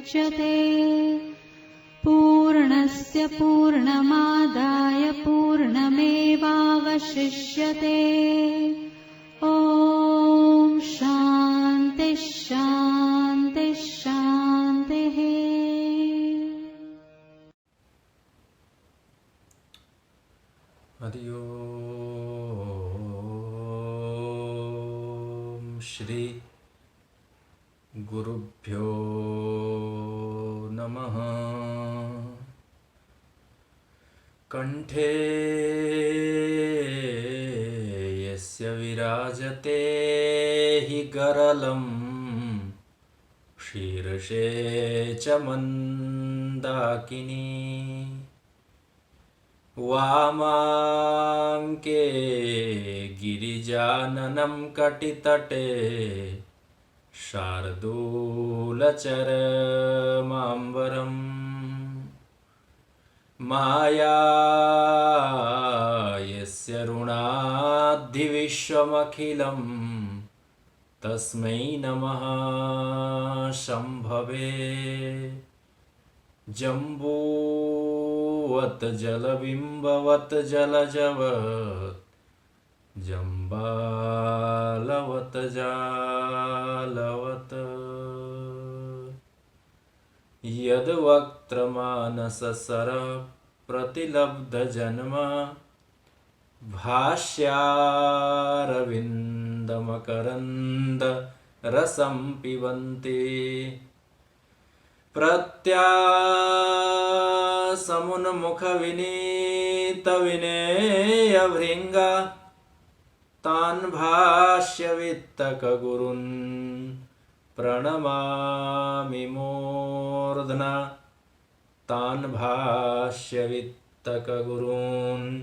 मुच्यते। पूर्णस्य पूर्णमादाय पूर्णमेवावशिष्यते। ॐ शान्ति शान्ति शान्तिः। हरि ओम। श्री गुरुभ्यो नमः। कंठे यस्य विराजते हि गरलं शीर्षे च मंदाकिनी। वामाङ्के गिरिजाननं कटितटे शार्दूलचरमाम्बरम्। माया यस्य ऋणाद्धिविश्वमखिलं तस्मै नमः शम्भवे। जम्बूवत् जलबिम्बवत् जलजवत् जम्बालवत् जालवत्। यद्वक्त्रमानससरः प्रतिलब्धजन्म भाष्यारविन्दमकरन्द रसं पिबन्ति। प्रत्यासमुन्मुखविनीतविनेयभृङ्गा तान् भाष्यवित्तकगुरून् प्रणमामि मूर्ध्ना। तान् भाष्यवित्तकगुरून्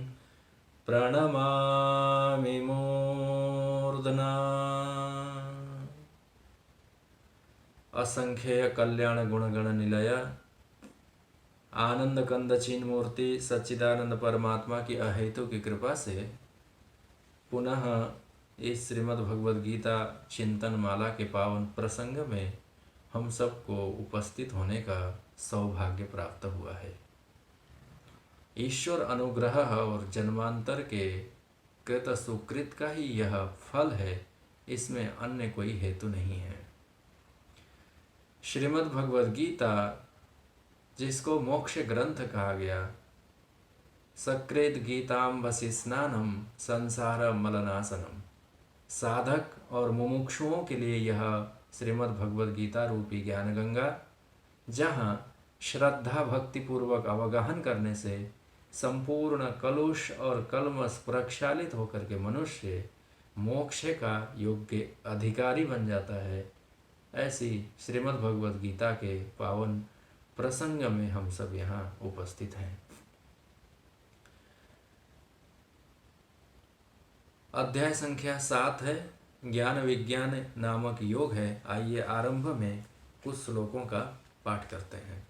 प्रणमामि मूर्ध्ना। असंख्य कल्याण गुणगण निलय आनंद कंद चीन मूर्ति सच्चिदानंद परमात्मा की अहेतु की कृपा से पुनः इस श्रीमद् भगवद गीता चिंतन माला के पावन प्रसंग में हम सबको उपस्थित होने का सौभाग्य प्राप्त हुआ है। ईश्वर अनुग्रह और जन्मांतर के कृत सुकृत का ही यह फल है, इसमें अन्य कोई हेतु नहीं है। श्रीमद् भगवद गीता जिसको मोक्ष ग्रंथ कहा गया, सकृत गीताम्बसि स्नानम संसार मलनाशनम, साधक और मुमुक्षुओं के लिए यह श्रीमद् भगवद गीता रूपी ज्ञान गंगा, जहाँ श्रद्धा भक्ति पूर्वक अवगाहन करने से संपूर्ण कलुष और कलमश प्रक्षालित होकर के मनुष्य मोक्ष का योग्य अधिकारी बन जाता है। ऐसी श्रीमद् भगवद गीता के पावन प्रसंग में हम सब यहाँ उपस्थित हैं। अध्याय संख्या 7 है, ज्ञान विज्ञान नामक योग है। आइए आरंभ में कुछ श्लोकों का पाठ करते हैं।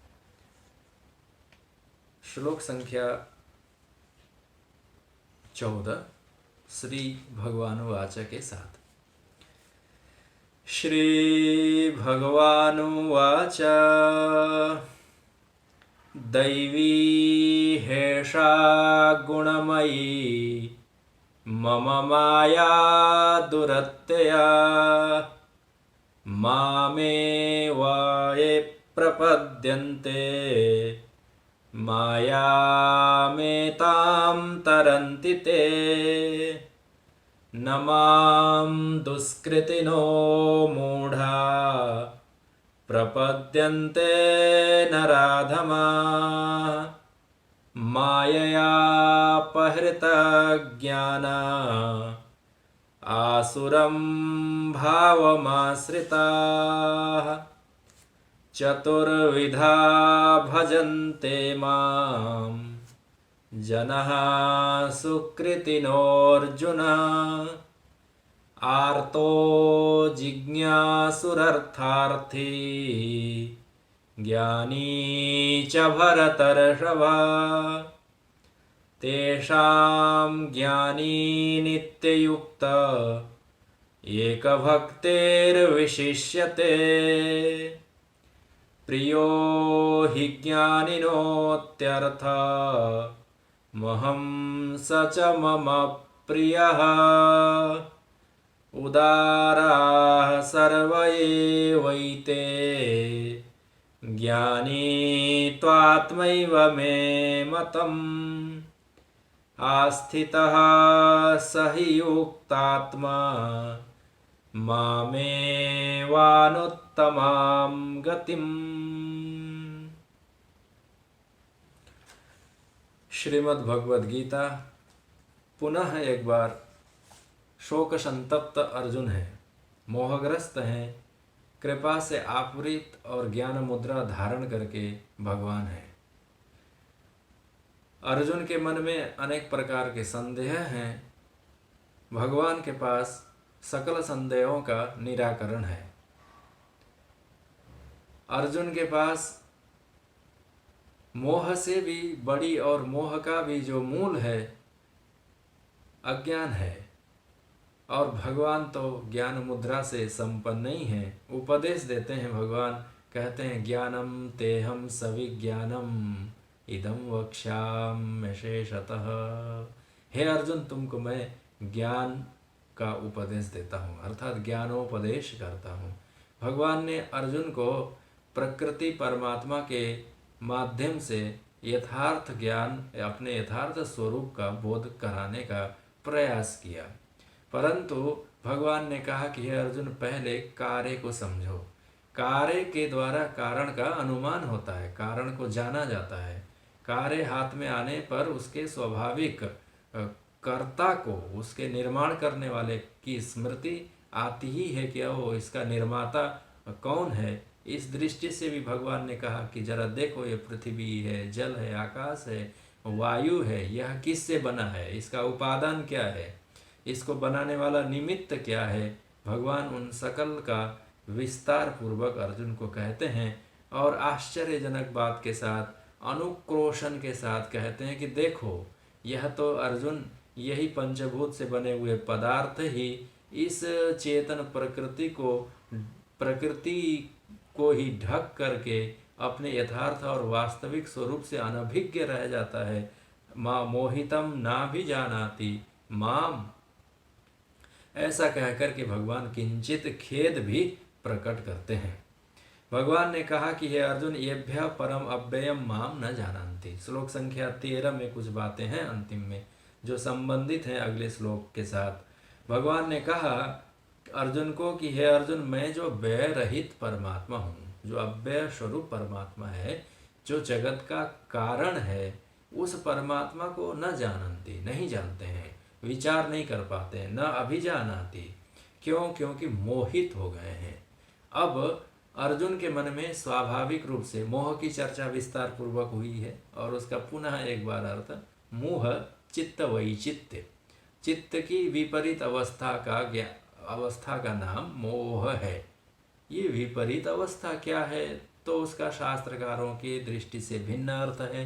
श्लोक संख्या 14 श्री भगवानुवाच के साथ। श्री भगवानुवाच दैवी हेषा गुणमयी मम माया दुरत्यया मामेवाये प्रपद्यन्ते मायामेतां तरन्ति ते। न मां दुष्कृतिनो मूढा प्रपद्यन्ते नराधमा माययापहृता ज्ञाना आसुरं भावमाश्रिताः। चतुर्विधा भजन्ते मां जनः सुकृतिनोऽर्जुन। आर्तो जिज्ञासुरर्थार्थी ज्ञानी च भरतर्षभ। तेषां ज्ञानी नित्ययुक्त एकभक्तिर्विशिष्यते। प्रियो हि ज्ञानिनोत्यर्थ महं स च मम प्रियः उदाराः सर्व एवैते ज्ञानी त्वात्मैव मे मतम् आस्थितः स हि युक्तात्मा मामेवानुत्तमां गतिम्। श्रीमद् भगवद गीता। पुनः एक बार शोक संतप्त अर्जुन है, मोहग्रस्त हैं, कृपा से आवृत और ज्ञान मुद्रा धारण करके भगवान है। अर्जुन के मन में अनेक प्रकार के संदेह हैं। भगवान के पास सकल संदेहों का निराकरण है। अर्जुन के पास मोह से भी बड़ी और मोह का भी जो मूल है अज्ञान है, और भगवान तो ज्ञान मुद्रा से संपन्न ही है। उपदेश देते हैं भगवान, कहते हैं ज्ञानम तेहम सविज्ञानम इदम वक्ष्यामि शेषतः। हे अर्जुन, तुमको मैं ज्ञान का उपदेश देता हूँ, अर्थात ज्ञानोपदेश करता हूँ। भगवान ने अर्जुन को प्रकृति परमात्मा के माध्यम से यथार्थ ज्ञान, अपने यथार्थ स्वरूप का बोध कराने का प्रयास किया, परंतु भगवान ने कहा कि हे अर्जुन, पहले कार्य को समझो। कार्य के द्वारा कारण का अनुमान होता है, कारण को जाना जाता है। कार्य हाथ में आने पर उसके स्वाभाविक कर्ता को, उसके निर्माण करने वाले की स्मृति आती ही है कि ओ इसका निर्माता कौन है। इस दृष्टि से भी भगवान ने कहा कि जरा देखो, ये पृथ्वी है, जल है, आकाश है, वायु है, यह किससे बना है, इसका उपादान क्या है, इसको बनाने वाला निमित्त क्या है। भगवान उन सकल का विस्तार पूर्वक अर्जुन को कहते हैं, और आश्चर्यजनक बात के साथ, अनुक्रोशन के साथ कहते हैं कि देखो, यह तो अर्जुन, यही पंचभूत से बने हुए पदार्थ ही इस चेतन प्रकृति को ही ढक करके अपने यथार्थ और वास्तविक स्वरूप से अनभिज्ञ रह जाता है। माँ मोहितम ना भी जानाति माम, ऐसा कहकर के भगवान किंचित खेद भी प्रकट करते हैं। भगवान ने कहा कि हे अर्जुन, येभ्य परम अव्ययम माम न जानन्ति। श्लोक संख्या 13 में कुछ बातें हैं अंतिम में जो संबंधित हैं अगले श्लोक के साथ। भगवान ने कहा अर्जुन को कि हे अर्जुन, मैं जो व्यय रहित परमात्मा हूँ, जो अव्यय स्वरूप परमात्मा है, जो जगत का कारण है, उस परमात्मा को न जानन्ति, नहीं जानते हैं, विचार नहीं कर पाते हैं, न अभिजानाति। क्यों? क्योंकि मोहित हो गए हैं। अब अर्जुन के मन में स्वाभाविक रूप से मोह की चर्चा विस्तार पूर्वक हुई है, और उसका पुनः एक बार अर्थ, मोह चित्त वैचित्य, चित्त की विपरीत अवस्था का नाम मोह है। ये विपरीत अवस्था क्या है? तो उसका शास्त्रकारों की दृष्टि से भिन्न अर्थ है।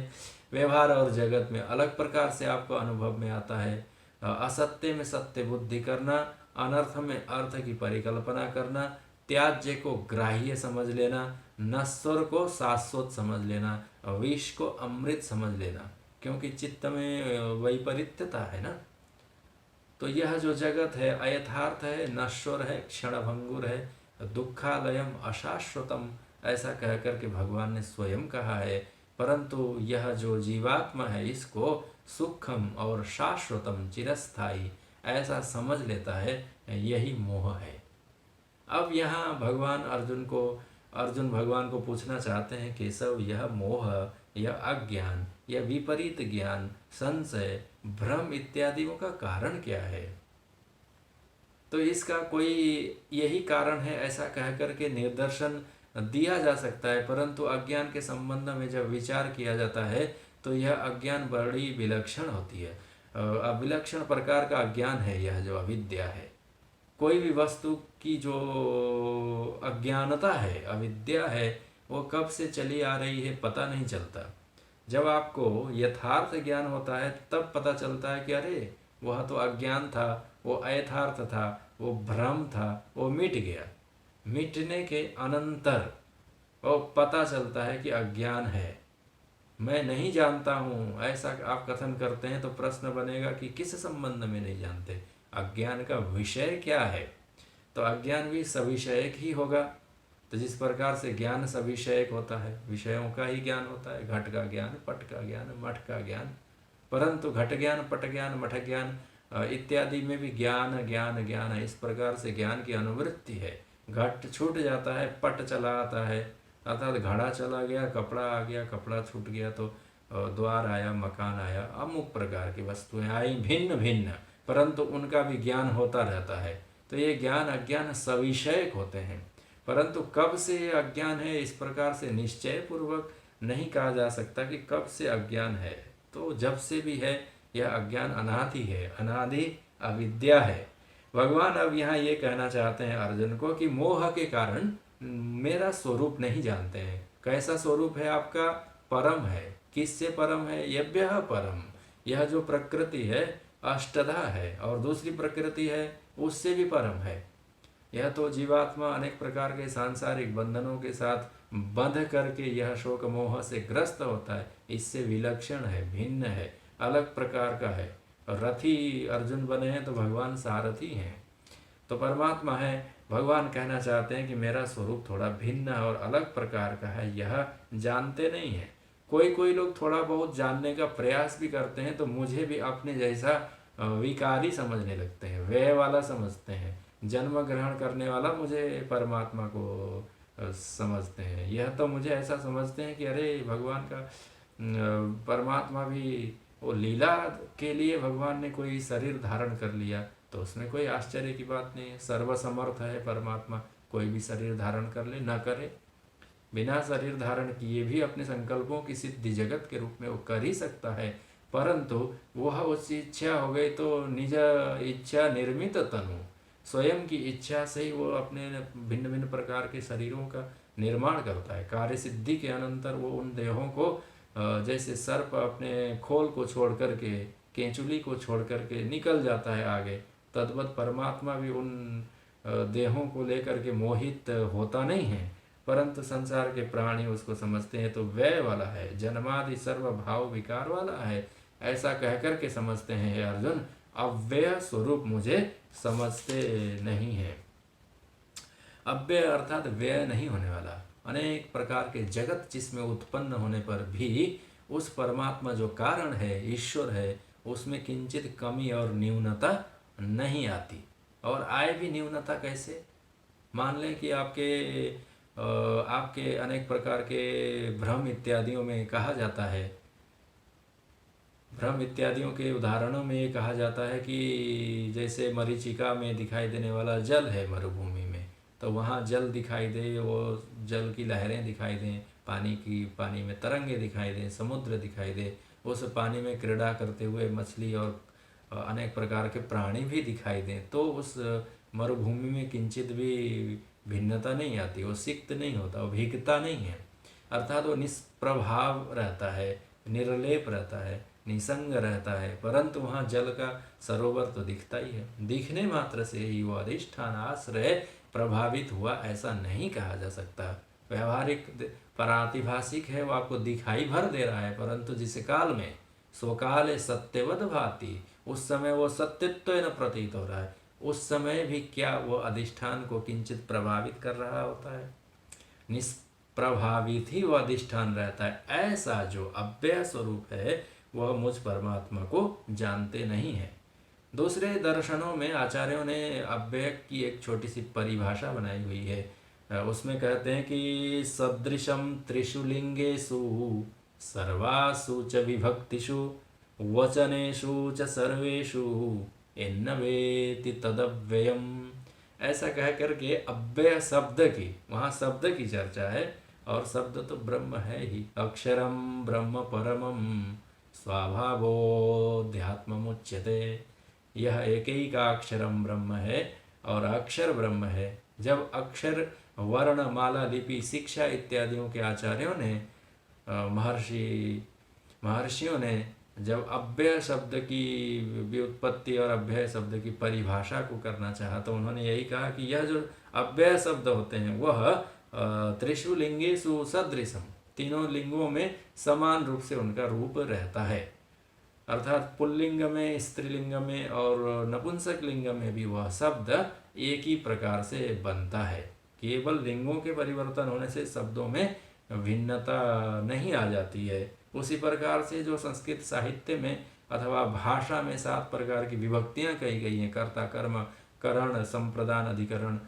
व्यवहार और जगत में अलग प्रकार से आपको अनुभव में आता है। असत्य में सत्य बुद्धि करना, अनर्थ में अर्थ की परिकल्पना करना, त्याज्य को ग्राह्य समझ लेना, नश्वर को शाश्वत समझ लेना, विष को अमृत समझ लेना, क्योंकि चित्त में वैपरीत्यता है ना। तो यह जो जगत है अयथार्थ है, नश्वर है, क्षणभंगुर है, दुखालयम अशाश्वतम, ऐसा कह कर के भगवान ने स्वयं कहा है। परंतु यह जो जीवात्मा है, इसको सुखम और शाश्वतम, चिरस्थायी ऐसा समझ लेता है, यही मोह है। अब यहाँ अर्जुन भगवान को पूछना चाहते हैं, केशव, यह मोह, यह अज्ञान, यह विपरीत ज्ञान, संशय, भ्रम इत्यादियों का कारण क्या है? तो इसका कोई यही कारण है ऐसा कह कर के निर्दर्शन दिया जा सकता है, परंतु अज्ञान के संबंध में जब विचार किया जाता है तो यह अज्ञान बड़ी विलक्षण होती है। विलक्षण प्रकार का अज्ञान है यह जो अविद्या है। कोई भी वस्तु की जो अज्ञानता है, अविद्या है, वो कब से चली आ रही है पता नहीं चलता। जब आपको यथार्थ ज्ञान होता है तब पता चलता है कि अरे वह तो अज्ञान था, वो अयथार्थ था, वो भ्रम था, वो मिट गया। मिटने के अनंतर और पता चलता है कि अज्ञान है, मैं नहीं जानता हूँ, ऐसा आप कथन करते हैं तो प्रश्न बनेगा कि किस संबंध में नहीं जानते, अज्ञान का विषय क्या है। तो अज्ञान भी सविषयक ही होगा। तो जिस प्रकार से ज्ञान सविषयक होता है, विषयों का ही ज्ञान होता है, घट का ज्ञान, पट का ज्ञान, मठ का ज्ञान, परंतु घट ज्ञान, पट ज्ञान, मठ ज्ञान इत्यादि में भी ज्ञान ज्ञान ज्ञान है। इस प्रकार से ज्ञान की अनुवृत्ति है। घट छूट जाता है, पट चला आता है, अर्थात घड़ा चला गया, कपड़ा आ गया, कपड़ा छूट गया तो द्वार आया, मकान आया, अमुक प्रकार की वस्तुएं आई भिन्न भिन्न, परंतु उनका भी ज्ञान होता रहता है। तो ये ज्ञान अज्ञान सविषयक होते हैं, परंतु कब से ये अज्ञान है इस प्रकार से निश्चय पूर्वक नहीं कहा जा सकता कि कब से अज्ञान है। तो जब से भी है यह अज्ञान अनादि है, अनादि अविद्या है। भगवान अब यहाँ ये कहना चाहते हैं अर्जुन को कि मोह के कारण मेरा स्वरूप नहीं जानते हैं। कैसा स्वरूप है आपका? परम है। किससे परम है? यभ्यः परम। यह जो प्रकृति है अष्टधा है, और दूसरी प्रकृति है उससे भी परम है। यह तो जीवात्मा अनेक प्रकार के सांसारिक बंधनों के साथ बंध करके यह शोक मोह से ग्रस्त होता है, इससे विलक्षण है, भिन्न है, अलग प्रकार का है। रथी अर्जुन बने हैं तो भगवान सारथी हैं, तो परमात्मा है। भगवान कहना चाहते हैं कि मेरा स्वरूप थोड़ा भिन्न और अलग प्रकार का है, यह जानते नहीं है। कोई कोई लोग थोड़ा बहुत जानने का प्रयास भी करते हैं तो मुझे भी अपने जैसा विकारी समझने लगते हैं, व्यय वाला समझते हैं, जन्म ग्रहण करने वाला मुझे परमात्मा को समझते हैं। यह तो मुझे ऐसा समझते हैं कि अरे भगवान का परमात्मा भी वो लीला के लिए भगवान ने कोई शरीर धारण कर लिया, तो उसमें कोई आश्चर्य की बात नहीं है। सर्वसमर्थ है परमात्मा, कोई भी शरीर धारण कर ले, न करे, बिना शरीर धारण किए भी अपने संकल्पों की सिद्धि जगत के रूप में वो कर ही सकता है। परंतु वह उसकी इच्छा हो गई तो निज इच्छा निर्मित तनु, स्वयं की इच्छा से ही वो अपने भिन्न भिन्न प्रकार के शरीरों का निर्माण करता है। कार्य सिद्धि के अनंतर वो उन देहों को जैसे सर्प अपने खोल को छोड़ करके, केंचुली को छोड़ करके निकल जाता है आगे, तद्वत परमात्मा भी उन देहों को लेकर के मोहित होता नहीं है, परंतु संसार के प्राणी उसको समझते हैं तो व्यय वाला है, जन्मादि सर्व भाव विकार वाला है, ऐसा कहकर के समझते हैं। हे अर्जुन, अव्यय स्वरूप मुझे समझते नहीं है। अव्यय अर्थात व्यय नहीं होने वाला, अनेक प्रकार के जगत जिसमें उत्पन्न होने पर भी उस परमात्मा जो कारण है, ईश्वर है, उसमें किंचित कमी और न्यूनता नहीं आती। और आए भी न्यूनता कैसे? मान लें कि आपके अनेक प्रकार के भ्रम इत्यादियों में कहा जाता है, भ्रम इत्यादियों के उदाहरणों में ये कहा जाता है कि जैसे मरीचिका में दिखाई देने वाला जल है मरुभूमि में, तो वहाँ जल दिखाई दे, वो जल की लहरें दिखाई दें, पानी में तरंगे दिखाई दें, समुद्र दिखाई दे, उस पानी में क्रीड़ा करते हुए मछली और अनेक प्रकार के प्राणी भी दिखाई दें, तो उस मरुभूमि में किंचित भी भिन्नता नहीं आती, वो सिक्त नहीं होता, वो भीगता नहीं है, अर्थात वो निष्प्रभाव रहता है, निर्लेप रहता है, निसंग रहता है। परंतु वहाँ जल का सरोवर तो दिखता ही है, दिखने मात्र से ही वो अधिष्ठान आश्रय प्रभावित हुआ ऐसा नहीं कहा जा सकता। व्यवहारिक प्रातिभाषिक है, वो आपको दिखाई भर दे रहा है, परंतु जिस काल में स्वकाल सत्यवद भाति, उस समय वो सत्यत्व न प्रतीत हो रहा है, उस समय भी क्या वो अधिष्ठान को किंचित प्रभावित कर रहा होता है? निष्प्रभावित ही वो अधिष्ठान रहता है। ऐसा जो अव्यय स्वरूप है वह मुझ परमात्मा को जानते नहीं है। दूसरे दर्शनों में आचार्यों ने अव्यय की एक छोटी सी परिभाषा बनाई हुई है। उसमें कहते हैं कि सदृशम त्रिषु लिंगेषु सर्वासु च विभक्तिषु वचनेषु च सर्वेषु एन्न वेति तदव्ययम। ऐसा कह करके अव्यय शब्द की, वहाँ शब्द की चर्चा है, और शब्द तो ब्रह्म है ही, अक्षरम ब्रह्म परमम स्वाभावोध्यात्ममुच्यते। यह एक ही का अक्षरम ब्रह्म है और अक्षर ब्रह्म है। जब अक्षर वर्ण माला लिपि शिक्षा इत्यादियों के आचार्यों ने महर्षियों ने जब अव्यय शब्द की व्युत्पत्ति और अव्यय शब्द की परिभाषा को करना चाहा, तो उन्होंने यही कहा कि यह जो अव्यय शब्द होते हैं वह त्रिषु लिंगेषु सदृशम, तीनों लिंगों में समान रूप से उनका रूप रहता है। अर्थात पुल्लिंग में, स्त्रीलिंग में और नपुंसक लिंग में भी वह शब्द एक ही प्रकार से बनता है। केवल लिंगों के परिवर्तन होने से शब्दों में भिन्नता नहीं आ जाती है। उसी प्रकार से जो संस्कृत साहित्य में अथवा भाषा में 7 प्रकार की विभक्तियां कही गई हैं, कर्ता, कर्म, करण, संप्रदान, अधिकरण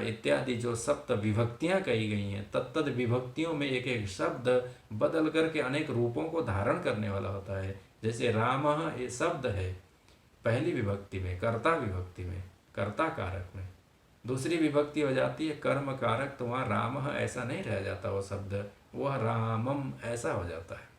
इत्यादि जो 7 विभक्तियां कही गई हैं, तत्त विभक्तियों में एक एक शब्द बदल करके अनेक रूपों को धारण करने वाला होता है। जैसे राम ये शब्द है पहली विभक्ति में, कर्ता विभक्ति में, कर्ता कारक में। दूसरी विभक्ति हो जाती है कर्म कारक, तो वहाँ राम ऐसा नहीं रह जाता, वो शब्द वह रामम ऐसा हो जाता है।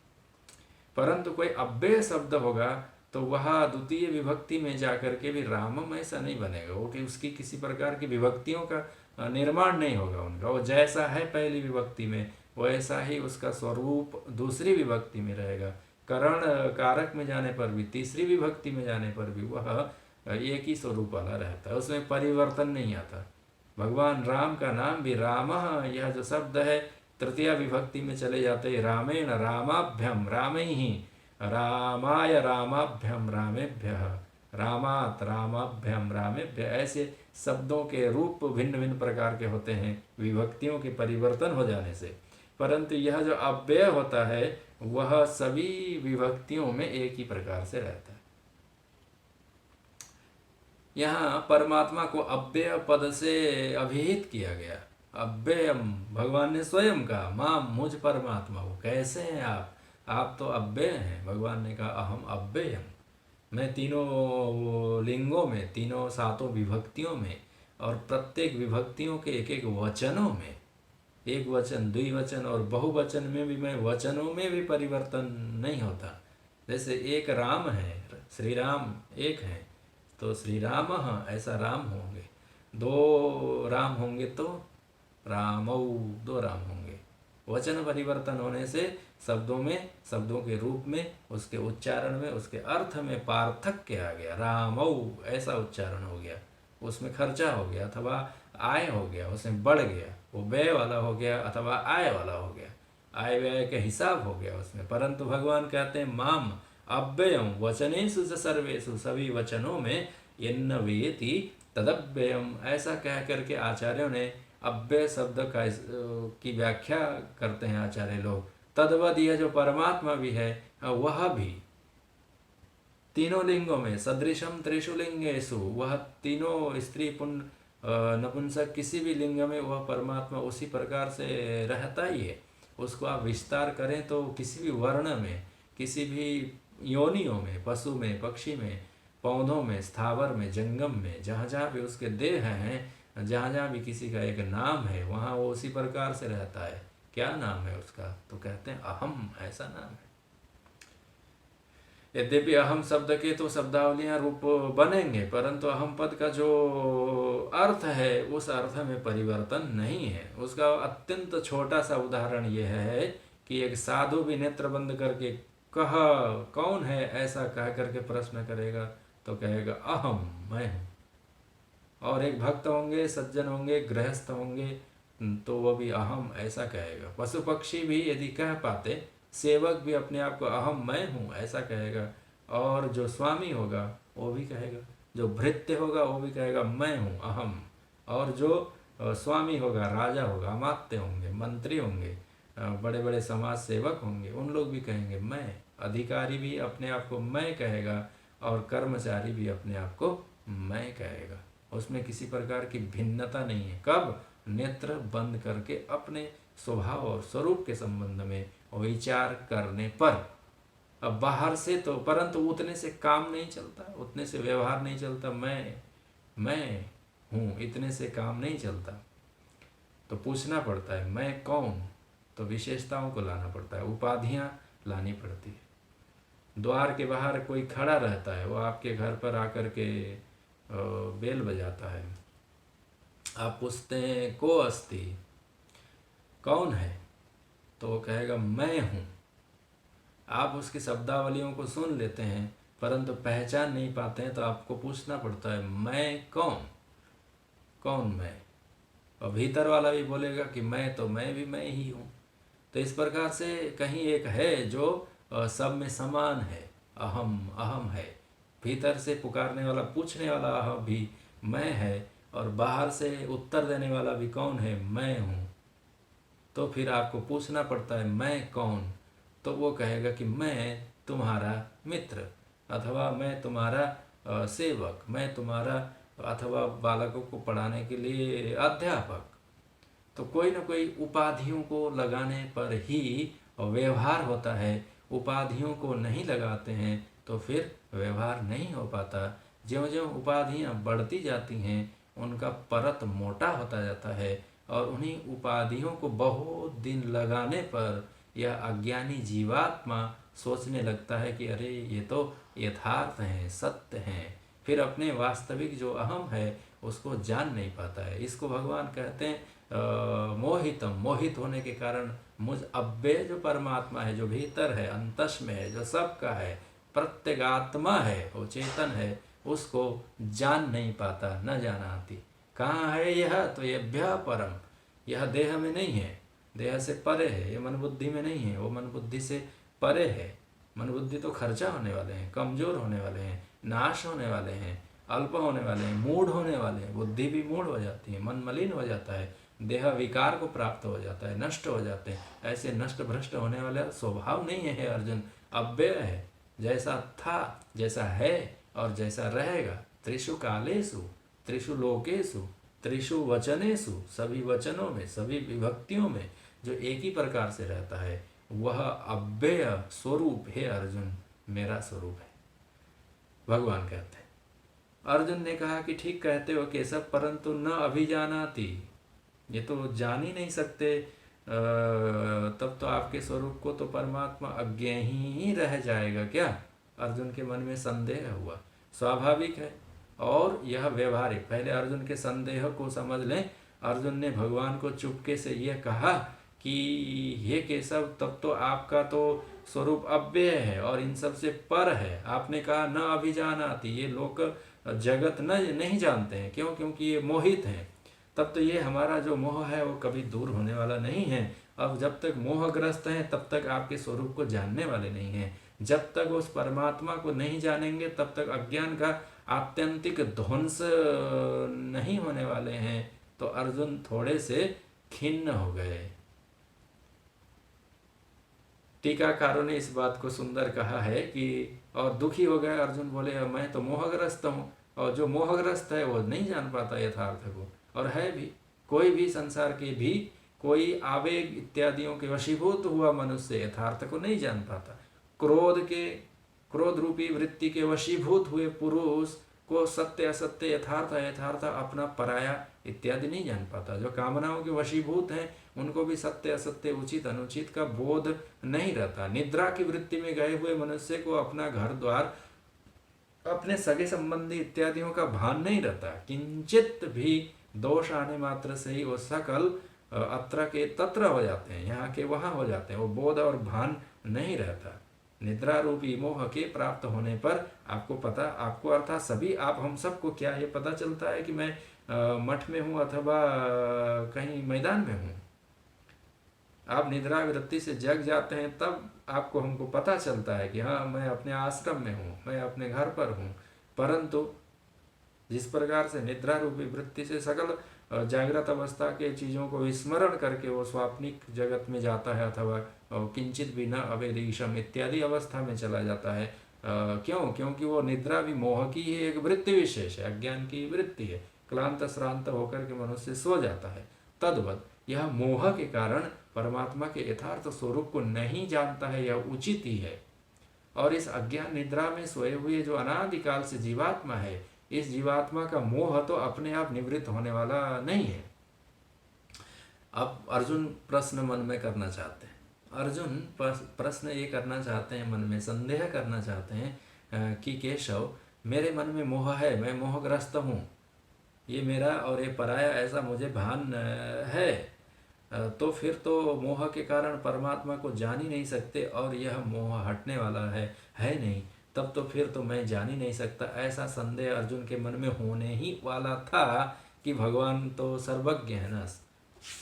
परंतु कोई अव्यय शब्द होगा तो वह द्वितीय विभक्ति में जाकर के भी रामम ऐसा नहीं बनेगा, वो कि उसकी किसी प्रकार की विभक्तियों का निर्माण नहीं होगा उनका। वो जैसा है पहली विभक्ति में वैसा ही उसका स्वरूप दूसरी विभक्ति में रहेगा। करण कारक में जाने पर भी, तीसरी विभक्ति में जाने पर भी वह एक ही स्वरूप वाला रहता है, उसमें परिवर्तन नहीं आता। भगवान राम का नाम भी राम, यह जो शब्द है तृतीय विभक्ति में चले जाते हैं। रामेण रामाभ्यम रामे ही, रामाय रामाभ्यम रामेभ्यः, रामात रामाभ्यम रामेभ्य, ऐसे शब्दों के रूप भिन्न भिन्न प्रकार के होते हैं विभक्तियों के परिवर्तन हो जाने से। परंतु यह जो अव्यय होता है वह सभी विभक्तियों में एक ही प्रकार से रहता है। यहाँ परमात्मा को अव्यय पद से अभिहित किया गया। अव्ययम, भगवान ने स्वयं कहा, माम, मुझ परमात्मा हो, कैसे हैं आप तो अव्यय हैं। भगवान ने कहा अहम अव्ययम, मैं तीनों लिंगों में, तीनों 7 विभक्तियों में और प्रत्येक विभक्तियों के एक एक वचनों में, एक वचन, द्विवचन और बहुवचन में भी, मैं वचनों में भी परिवर्तन नहीं होता। जैसे एक राम है, श्री राम एक है तो श्री राम ऐसा राम होंगे, 2 राम होंगे तो रामौ 2 राम होंगे। वचन परिवर्तन होने से शब्दों में, शब्दों के रूप में, उसके उच्चारण में, उसके अर्थ में पार्थक्य आ गया। रामौ ऐसा उच्चारण हो गया, उसमें खर्चा हो गया अथवा आय हो गया, उसमें बढ़ गया, वो व्यय वाला हो गया अथवा आय वाला हो गया, आय व्यय का हिसाब हो गया उसमें। परंतु भगवान कहते हैं माम अव्ययम वचनेषु च सर्वेषु, सभी वचनों में यन्न वेति तदव्ययम, ऐसा कह करके आचार्यों ने अव्यय शब्द का की व्याख्या करते हैं आचार्य लोग। तद्वद यह जो परमात्मा भी है वह भी तीनों लिंगों में, सदृशम त्रिषु लिंगेषु, वह तीनों स्त्री पुंड नपुंसक किसी भी लिंग में वह परमात्मा उसी प्रकार से रहता ही है। उसको आप विस्तार करें तो किसी भी वर्ण में, किसी भी योनियों में, पशु में, पक्षी में, पौधों में, स्थावर में, जंगम में, जहाँ जहाँ भी उसके देह हैं, जहाँ जहाँ भी किसी का एक नाम है वहाँ वो उसी प्रकार से रहता है। क्या नाम है उसका? तो कहते हैं अहम, ऐसा नाम है। यद्यपि अहम शब्द के तो शब्दावलियां रूप बनेंगे, परंतु अहम पद का जो अर्थ है उस अर्थ में परिवर्तन नहीं है। उसका अत्यंत छोटा सा उदाहरण यह है कि एक साधु भी नेत्र बंद करके कह कौन है ऐसा कह करके प्रश्न करेगा तो कहेगा अहम, मैं हूँ। और एक भक्त होंगे, सज्जन होंगे, गृहस्थ होंगे तो वह भी अहम ऐसा कहेगा। पशु पक्षी भी यदि कह पाते, सेवक भी अपने आप को अहम मैं हूँ ऐसा कहेगा। और जो स्वामी होगा वो भी कहेगा, जो भृत्य होगा वो भी कहेगा मैं हूँ अहम। और जो स्वामी होगा, राजा होगा, अमात्य होंगे, मंत्री होंगे, बड़े बड़े समाज सेवक होंगे, उन लोग भी कहेंगे मैं। अधिकारी भी अपने आप को मैं कहेगा और कर्मचारी भी अपने आप को मैं कहेगा। उसमें किसी प्रकार की भिन्नता नहीं है। कब? नेत्र बंद करके अपने स्वभाव और स्वरूप के संबंध में विचार करने पर। अब बाहर से तो, परंतु उतने से काम नहीं चलता, उतने से व्यवहार नहीं चलता। मैं हूँ इतने से काम नहीं चलता, तो पूछना पड़ता है मैं कौन, तो विशेषताओं को लाना पड़ता है, उपाधियाँ लानी पड़ती है। द्वार के बाहर कोई खड़ा रहता है, वो आपके घर पर आकर के बेल बजाता है, आप पूछते हैं को अस्ति, कौन है, तो वो कहेगा मैं हूँ। आप उसकी शब्दावलियों को सुन लेते हैं परंतु पहचान नहीं पाते हैं, तो आपको पूछना पड़ता है मैं कौन, कौन मैं। और भीतर वाला भी बोलेगा कि मैं भी मैं ही हूँ। तो इस प्रकार से कहीं एक है जो सब में समान है, अहम अहम है। भीतर से पुकारने वाला, पूछने वाला अहम भी मैं है, और बाहर से उत्तर देने वाला भी कौन है, मैं हूँ। तो फिर आपको पूछना पड़ता है मैं कौन, तो वो कहेगा कि मैं तुम्हारा मित्र, अथवा मैं तुम्हारा सेवक, मैं तुम्हारा, अथवा बालकों को पढ़ाने के लिए अध्यापक। तो कोई ना कोई उपाधियों को लगाने पर ही व्यवहार होता है। उपाधियों को नहीं लगाते हैं तो फिर व्यवहार नहीं हो पाता। ज्यों ज्यों उपाधियां बढ़ती जाती हैं उनका परत मोटा होता जाता है, और उन्हीं उपाधियों को बहुत दिन लगाने पर यह अज्ञानी जीवात्मा सोचने लगता है कि अरे ये तो यथार्थ हैं, सत्य हैं। फिर अपने वास्तविक जो अहम है उसको जान नहीं पाता है। इसको भगवान कहते हैं मोहितम। मोहित होने के कारण मुझ अव्यय जो परमात्मा है, जो भीतर है, अंतस में है, जो सबका है, प्रत्यगात्मा है, वो चेतन है, उसको जान नहीं पाता, न जाना आती। कहाँ है यह? तो यभ्य परम। यह देह में नहीं है, देह से परे है। ये मन बुद्धि में नहीं है, वो मन बुद्धि से परे है। मन बुद्धि तो खर्चा होने वाले हैं, कमजोर होने वाले हैं, नाश होने वाले हैं, अल्प होने वाले हैं, मूढ़ होने वाले हैं। बुद्धि भी मूढ़ हो जाती है, मन मलिन हो जाता है, देह विकार को प्राप्त हो जाता है, नष्ट हो जाते हैं। ऐसे नष्ट भ्रष्ट होने वाला स्वभाव नहीं है हे अर्जुन, अव्यय है। जैसा था, जैसा है और जैसा रहेगा। त्रिषु कालेषु, त्रिषु लोकेषु, त्रिषु वचनेषु, सभी वचनों में, सभी विभक्तियों में जो एक ही प्रकार से रहता है वह अव्यय स्वरूप हे अर्जुन मेरा स्वरूप है, भगवान कहते हैं। अर्जुन ने कहा कि ठीक कहते हो केशव, परंतु न अभिजानाति। ये तो जान ही नहीं सकते, तब तो आपके स्वरूप को तो परमात्मा अज्ञे ही रह जाएगा क्या? अर्जुन के मन में संदेह हुआ, स्वाभाविक है और यह व्यवहारिक। पहले अर्जुन के संदेह को समझ लें। अर्जुन ने भगवान को चुपके से यह कहा कि हे केशव, तब तो आपका तो स्वरूप अव्यय है और इन सब से पर है। आपने कहा न अभिजानाति, ये लोग जगत नहीं जानते हैं। क्यों? क्योंकि ये मोहित हैं। तब तो ये हमारा जो मोह है वो कभी दूर होने वाला नहीं है। अब जब तक मोहग्रस्त हैं तब तक आपके स्वरूप को जानने वाले नहीं हैं। जब तक उस परमात्मा को नहीं जानेंगे तब तक अज्ञान का आत्यंतिक ध्वंस नहीं होने वाले हैं। तो अर्जुन थोड़े से खिन्न हो गए। टीकाकारों ने इस बात को सुंदर कहा है कि और दुखी हो गए अर्जुन। बोले मैं तो मोहग्रस्त हूँ, और जो मोहग्रस्त है वो नहीं जान पाता यथार्थ को। और है भी, कोई भी संसार के भी कोई आवेग इत्यादियों के वशीभूत हुआ मनुष्य यथार्थ को नहीं जान पाता। क्रोध रूपी वृत्ति के वशीभूत हुए पुरुष को सत्य असत्य, यथार्थ अयथार्थ, अपना पराया इत्यादि नहीं जान पाता। जो कामनाओं के वशीभूत हैं उनको भी सत्य असत्य, उचित अनुचित का बोध नहीं रहता। निद्रा की वृत्ति में गए हुए मनुष्य को अपना घर द्वार, अपने सगे संबंधी इत्यादियों का भान नहीं रहता। किंचित भी दोष आने मात्र से ही वो सकल अत्र के तत्र हो जाते हैं, यहाँ के वहाँ हो जाते हैं। वो बोध और भान नहीं रहता। निद्रा रूपी मोह के प्राप्त होने पर आपको अर्थात सभी आप हम सबको क्या ये पता चलता है कि मैं मठ में हूँ अथवा कहीं मैदान में हूँ। आप निद्रा वृत्ति से जग जाते हैं तब आपको हमको पता चलता है कि हाँ मैं अपने आश्रम में हूँ, मैं अपने घर पर हूँ। परंतु जिस प्रकार से निद्रा रूपी वृत्ति से सकल जागृत अवस्था के चीज़ों को विस्मरण करके वो स्वाप्निक जगत में जाता है अथवा किंचित भी न अवेदीशम इत्यादि अवस्था में चला जाता है। क्यों? क्योंकि वो निद्रा भी मोह की ही एक वृत्ति विशेष है, अज्ञान की वृत्ति है। क्लांत श्रांत होकर के मनुष्य सो जाता है। तद्वत यह मोह के कारण परमात्मा के यथार्थ स्वरूप को नहीं जानता है, यह उचित ही है। और इस अज्ञान निद्रा में सोए हुए जो अनादिकाल से जीवात्मा है, इस जीवात्मा का मोह तो अपने आप निवृत्त होने वाला नहीं है। अब अर्जुन प्रश्न मन में करना चाहते हैं। अर्जुन प्रश्न ये करना चाहते हैं, मन में संदेह करना चाहते हैं कि केशव, मेरे मन में मोह है, मैं मोहग्रस्त हूँ, ये मेरा और ये पराया ऐसा मुझे भान है। तो फिर तो मोह के कारण परमात्मा को जान ही नहीं सकते, और यह मोह हटने वाला है नहीं। तब तो फिर तो मैं जान ही नहीं सकता। ऐसा संदेह अर्जुन के मन में होने ही वाला था कि भगवान तो सर्वज्ञ है ना।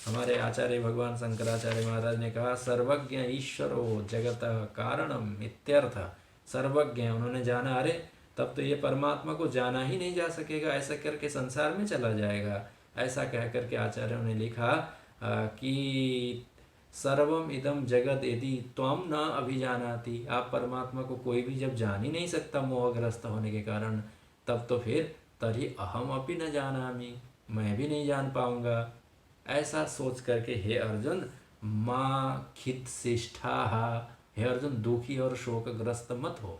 हमारे आचार्य भगवान शंकराचार्य महाराज ने कहा सर्वज्ञ ईश्वरो जगत कारणम इत्यर्थ। सर्वज्ञ है, उन्होंने जाना, अरे तब तो ये परमात्मा को जाना ही नहीं जा सकेगा, ऐसा करके संसार में चला जाएगा। ऐसा कह करके आचार्यों ने लिखा कि सर्वम इदम जगत यदि त्वम न अभिजानाति, आप परमात्मा को कोई भी जब जान ही नहीं सकता मोहग्रस्त होने के कारण, तब तो फिर तरी अहम अपि न जानामि, मैं भी नहीं जान पाऊंगा। ऐसा सोच करके हे अर्जुन माँ खित शिष्ठा, हे अर्जुन दुखी और शोकग्रस्त मत हो।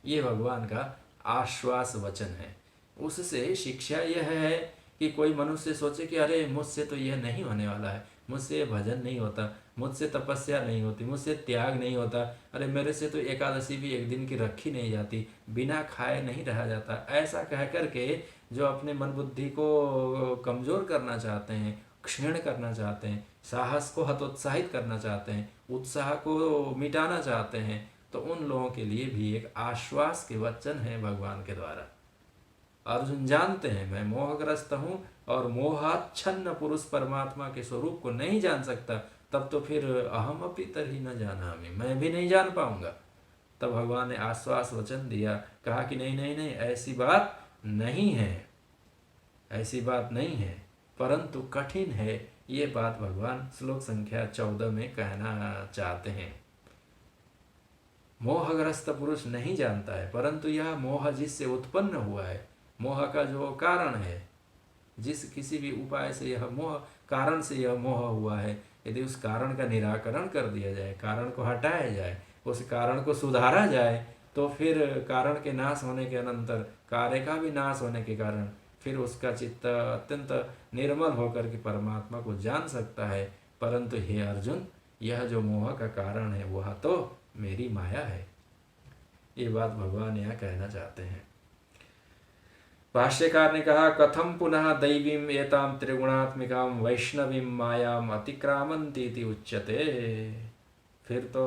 ये भगवान का आश्वास वचन है। उससे शिक्षा यह है कि कोई मनुष्य सोचे कि अरे मुझसे तो यह नहीं होने वाला है, मुझसे भजन नहीं होता, मुझसे तपस्या नहीं होती, मुझसे त्याग नहीं होता, अरे मेरे से तो एकादशी भी एक दिन की रखी नहीं जाती, बिना खाए नहीं रहा जाता। ऐसा कह करके जो अपने मन बुद्धि को कमज़ोर करना चाहते हैं, क्षीण करना चाहते हैं, साहस को हतोत्साहित करना चाहते हैं, उत्साह को मिटाना चाहते हैं, तो उन लोगों के लिए भी एक आश्वास के वचन है भगवान के द्वारा। अर्जुन जानते हैं मैं मोहग्रस्त हूँ और मोहाच्छन्न पुरुष परमात्मा के स्वरूप को नहीं जान सकता, तब तो फिर अहम अपि तर्हि न जानामि, मैं भी नहीं जान पाऊंगा। तब भगवान ने आश्वास वचन दिया, कहा कि नहीं नहीं नहीं, ऐसी बात नहीं है, ऐसी बात नहीं है, परंतु कठिन है। ये बात भगवान श्लोक संख्या 14 में कहना चाहते हैं। मोहग्रस्त पुरुष नहीं जानता है, परंतु यह मोह जिससे उत्पन्न हुआ है, मोह का जो कारण है, जिस किसी भी उपाय से यह मोह, कारण से यह मोह हुआ है, यदि उस कारण का निराकरण कर दिया जाए, कारण को हटाया जाए, उस कारण को सुधारा जाए, तो फिर कारण के नाश होने के अनंतर कार्य का भी नाश होने के कारण फिर उसका चित्त अत्यंत निर्मल होकर के परमात्मा को जान सकता है। परंतु हे अर्जुन, यह जो मोह का कारण है वह तो मेरी माया है। ये बात भगवान यहाँ कहना चाहते हैं। भाष्यकार ने कहा कथम पुनः दैवीम एताम त्रिगुणात्मिकाम वैष्णवीम मायाम अतिक्रामन्ति इति उच्यते। फिर तो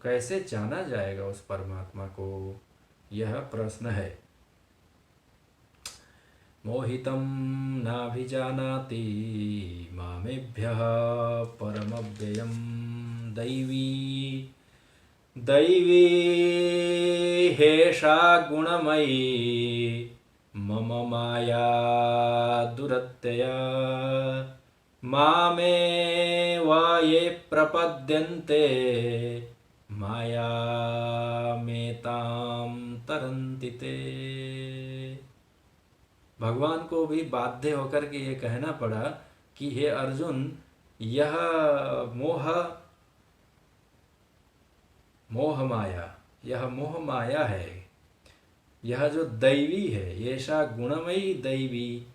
कैसे जाना जाएगा उस परमात्मा को, यह प्रश्न है। मोहितं नाभिजानाति मामेभ्यः परमव्ययं दैवी दैवी हेषा गुणमयी मम माया दुरत्यया मामे वा ये प्रपद्यन्ते माया मेतां तरन्ति ते। भगवान को भी बाध्य होकर के ये कहना पड़ा कि हे अर्जुन, यह मोह माया, यह मोह माया है, यह जो दैवी है, ये सा गुणमयी दैवी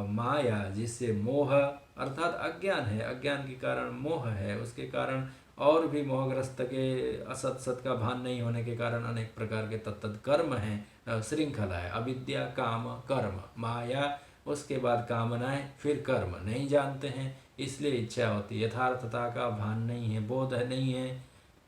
माया, जिससे मोह अर्थात अज्ञान है, अज्ञान के कारण मोह है, उसके कारण और भी मोहग्रस्त के असत सत का भान नहीं होने के कारण अनेक प्रकार के तत्त कर्म हैं, श्रृंखला है, अविद्या काम कर्म माया, उसके बाद कामनाएं, फिर कर्म। नहीं जानते हैं इसलिए इच्छा होती है, यथार्थता का भान नहीं है, बोध नहीं है।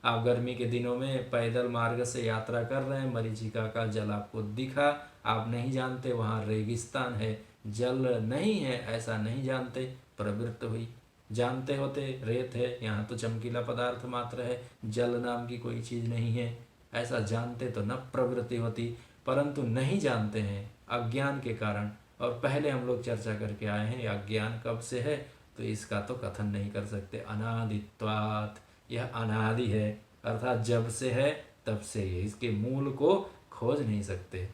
आप गर्मी के दिनों में पैदल मार्ग से यात्रा कर रहे हैं, मरीचिका का जल आपको दिखा, आप नहीं जानते वहाँ रेगिस्तान है, जल नहीं है, ऐसा नहीं जानते, प्रवृत्त हुई। जानते होते रेत है, यहाँ तो चमकीला पदार्थ मात्र है, जल नाम की कोई चीज़ नहीं है, ऐसा जानते तो न प्रवृत्ति होती, परंतु नहीं जानते हैं अज्ञान के कारण। और पहले हम लोग चर्चा करके आए हैं अज्ञान कब से है, तो इसका तो कथन नहीं कर सकते। अनादित्वात्, यह अनादि है, अर्थात जब से है तब से ही, इसके मूल को खोज नहीं सकते।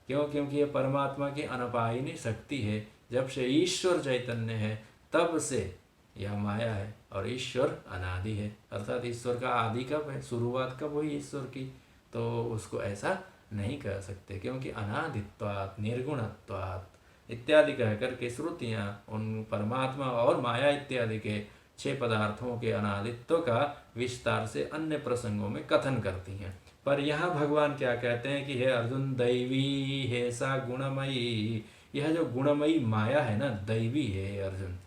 क्यों? क्योंकि यह परमात्मा की अनपायिनी शक्ति है। जब से ईश्वर चैतन्य है तब से यह माया है, और ईश्वर अनादि है, अर्थात ईश्वर का आदि कब है, शुरुआत कब हुई ईश्वर की, तो उसको ऐसा नहीं कह सकते, क्योंकि अनादित्वात् निर्गुणत्वात् इत्यादि कह करके श्रुतियाँ उन परमात्मा और माया इत्यादि के 6 पदार्थों के अनादित्व का विस्तार से अन्य प्रसंगों में कथन करती हैं। पर यहाँ भगवान क्या कहते हैं कि हे अर्जुन, दैवी है सा गुणमयी, यह जो गुणमयी माया है ना, दैवी है अर्जुन।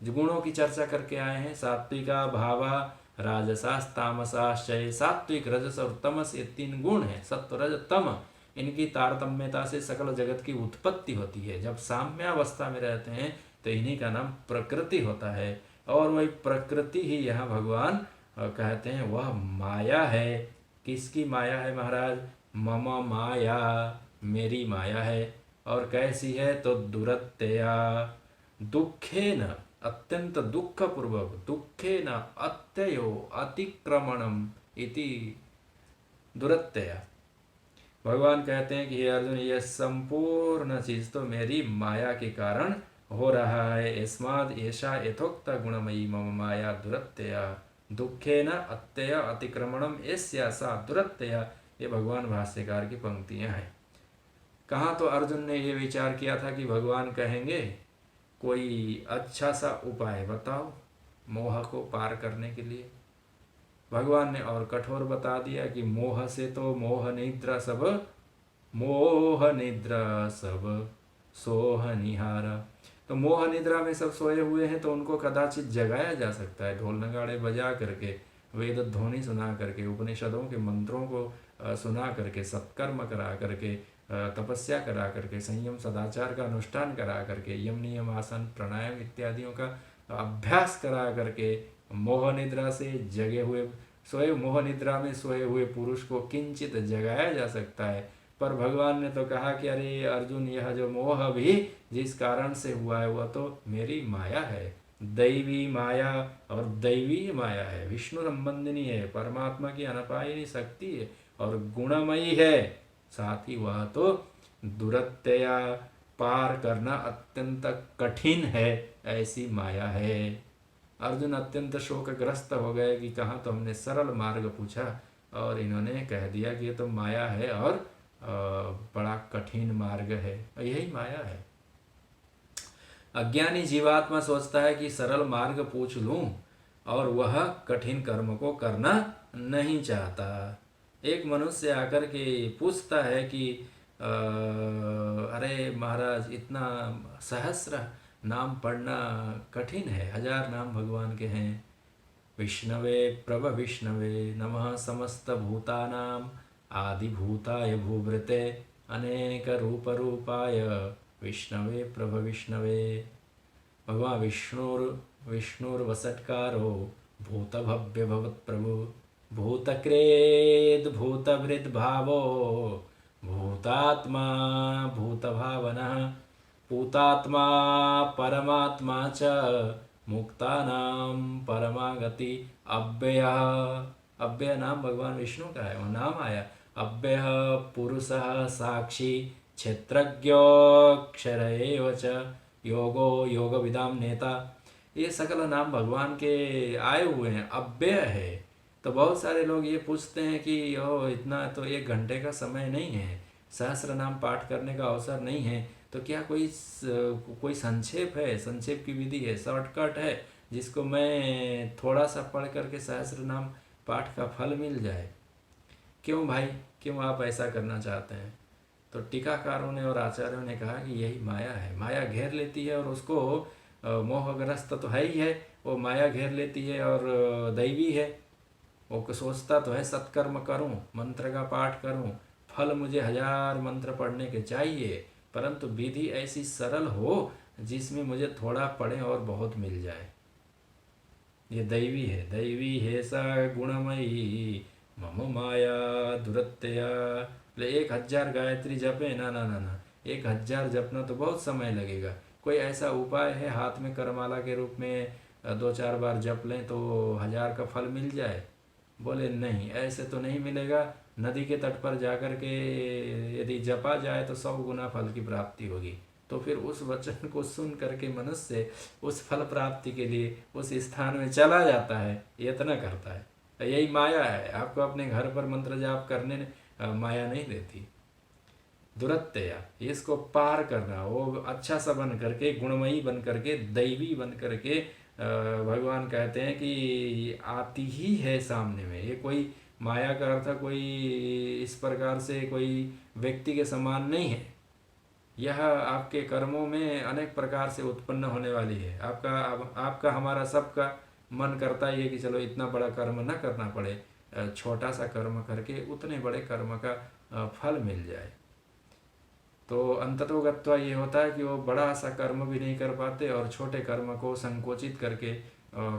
जो गुणों की चर्चा करके आए हैं, सात्विका भावा राजसास तामसाश्चय, सात्विक रजस और तमस, ये 3 गुण हैं, सत्व रज तम, इनकी तारतम्यता से सकल जगत की उत्पत्ति होती है। जब साम्यावस्था में रहते हैं तो इन्हीं का नाम प्रकृति होता है। और वही प्रकृति ही यहाँ भगवान कहते हैं वह माया है। किसकी माया है महाराज? मम माया, मेरी माया है। और कैसी है? तो दुरत्यया, दुखे न, अत्यंत दुख पूर्वक, दुखे न अत्ययो अतिक्रमणम इति दुरत्यया। भगवान कहते हैं कि हे अर्जुन, यह संपूर्ण चीज तो मेरी माया के कारण हो रहा है। यस्माद् एषा यथोक्त गुणमयी मम माया दुरत्यया दुखेन अत्यय अतिक्रमणम यस्या सा दुरत्यया। ये भगवान भाष्यकार की पंक्तियां हैं। कहाँ तो अर्जुन ने ये विचार किया था कि भगवान कहेंगे कोई अच्छा सा उपाय बताओ मोह को पार करने के लिए। भगवान ने और कठोर बता दिया कि मोह से तो मोह निद्रा सब सोह निहारा। तो मोह निद्रा में सब सोए हुए हैं तो उनको कदाचित जगाया जा सकता है, ढोल नगाड़े बजा करके, वेद ध्वनि सुना करके, उपनिषदों के मंत्रों को सुना करके, सत्कर्म करा करके, तपस्या करा करके, संयम सदाचार का अनुष्ठान करा करके, यम नियम आसन प्राणायाम इत्यादियों का अभ्यास करा करके मोह निद्रा से जगे हुए मोह निद्रा में सोए हुए पुरुष को किंचित जगाया जा सकता है। पर भगवान ने तो कहा कि अरे अर्जुन, यह जो मोह भी जिस कारण से हुआ है वह तो मेरी माया है, दैवी माया। और दैवी माया है, विष्णु संबंधिनी है, परमात्मा की अनपायनी शक्ति है और गुणमयी है। साथ ही वह तो दुरत्यया, पार करना अत्यंत कठिन है, ऐसी माया है। अर्जुन अत्यंत शोकग्रस्त हो गए कि कहाँ तो हमने सरल मार्ग पूछा और इन्होंने कह दिया कि ये तो माया है और बड़ा कठिन मार्ग है। यही माया है। अज्ञानी जीवात्मा सोचता है कि सरल मार्ग पूछ लूं और वह कठिन कर्म को करना नहीं चाहता। एक मनुष्य आकर के पूछता है कि अरे महाराज, इतना सहस्र नाम पढ़ना कठिन है, 1000 नाम भगवान के हैं। विष्णवे प्रभ विष्णवे नमः समस्त भूतानाम आदिभूताय भूभृते अनेक रूप रूपाय विष्णवे प्रभ विष्णवे। भगवान विष्णुर्वसत्कारो भूतभव्य भवत्प्रभु भूतक्रेद भूतभृद् भावो भूतात्मा भूतभावनः पूतात्मा परमात्मा च मुक्तानाम परमागति अव्ययः। अव्यय नाम भगवान विष्णु का है, वो नाम आया। अव्ययः पुरुषः साक्षी क्षेत्रज्ञोऽक्षर एव च योगो योगविदाम नेता। ये सकल नाम भगवान के आए हुए हैं, अव्यय है। तो बहुत सारे लोग ये पूछते हैं कि यो इतना तो 1 घंटे का समय नहीं है, सहस्र नाम पाठ करने का अवसर नहीं है, तो क्या कोई संक्षेप है, संक्षेप की विधि है, शॉर्टकट है जिसको मैं थोड़ा सा पढ़ करके सहस्र नाम पाठ का फल मिल जाए? क्यों भाई, क्यों आप ऐसा करना चाहते हैं? तो टीकाकारों ने और आचार्यों ने कहा कि यही माया है। माया घेर लेती है और उसको मोहग्रस्त तो है ही है, वो माया घेर लेती है और दैवी है। वो सोचता तो है सत्कर्म करूं, मंत्र का पाठ करूं, फल मुझे 1000 मंत्र पढ़ने के चाहिए, परंतु विधि ऐसी सरल हो जिसमें मुझे थोड़ा पढ़े और बहुत मिल जाए। ये दैवी है, दैवी है सा गुणमयी मम माया दुरत्यया। 1000 गायत्री जपे ना, 1000 जपना तो बहुत समय लगेगा। कोई ऐसा उपाय है हाथ में करमाला के रूप में 2-4 बार जप लें तो 1000 का फल मिल जाए? बोले नहीं, ऐसे तो नहीं मिलेगा। नदी के तट पर जाकर के यदि जपा जाए तो 100 गुना फल की प्राप्ति होगी। तो फिर उस वचन को सुन करके मनुष्य उस फल प्राप्ति के लिए उस स्थान में चला जाता है, यत्न करता है। यही माया है। आपको अपने घर पर मंत्र जाप करने माया नहीं देती। दुरत्यया, इसको पार करना, वो अच्छा सा बन करके, गुणमयी बन करके, दैवी बन करके भगवान कहते हैं कि आती ही है सामने में। ये कोई माया का अर्थ कोई इस प्रकार से कोई व्यक्ति के समान नहीं है। यह आपके कर्मों में अनेक प्रकार से उत्पन्न होने वाली है। आपका हमारा सबका मन करता ही है कि चलो इतना बड़ा कर्म न करना पड़े, छोटा सा कर्म करके उतने बड़े कर्म का फल मिल जाए। तो अंततोगत्वा ये होता है कि वो बड़ा सा कर्म भी नहीं कर पाते और छोटे कर्म को संकोचित करके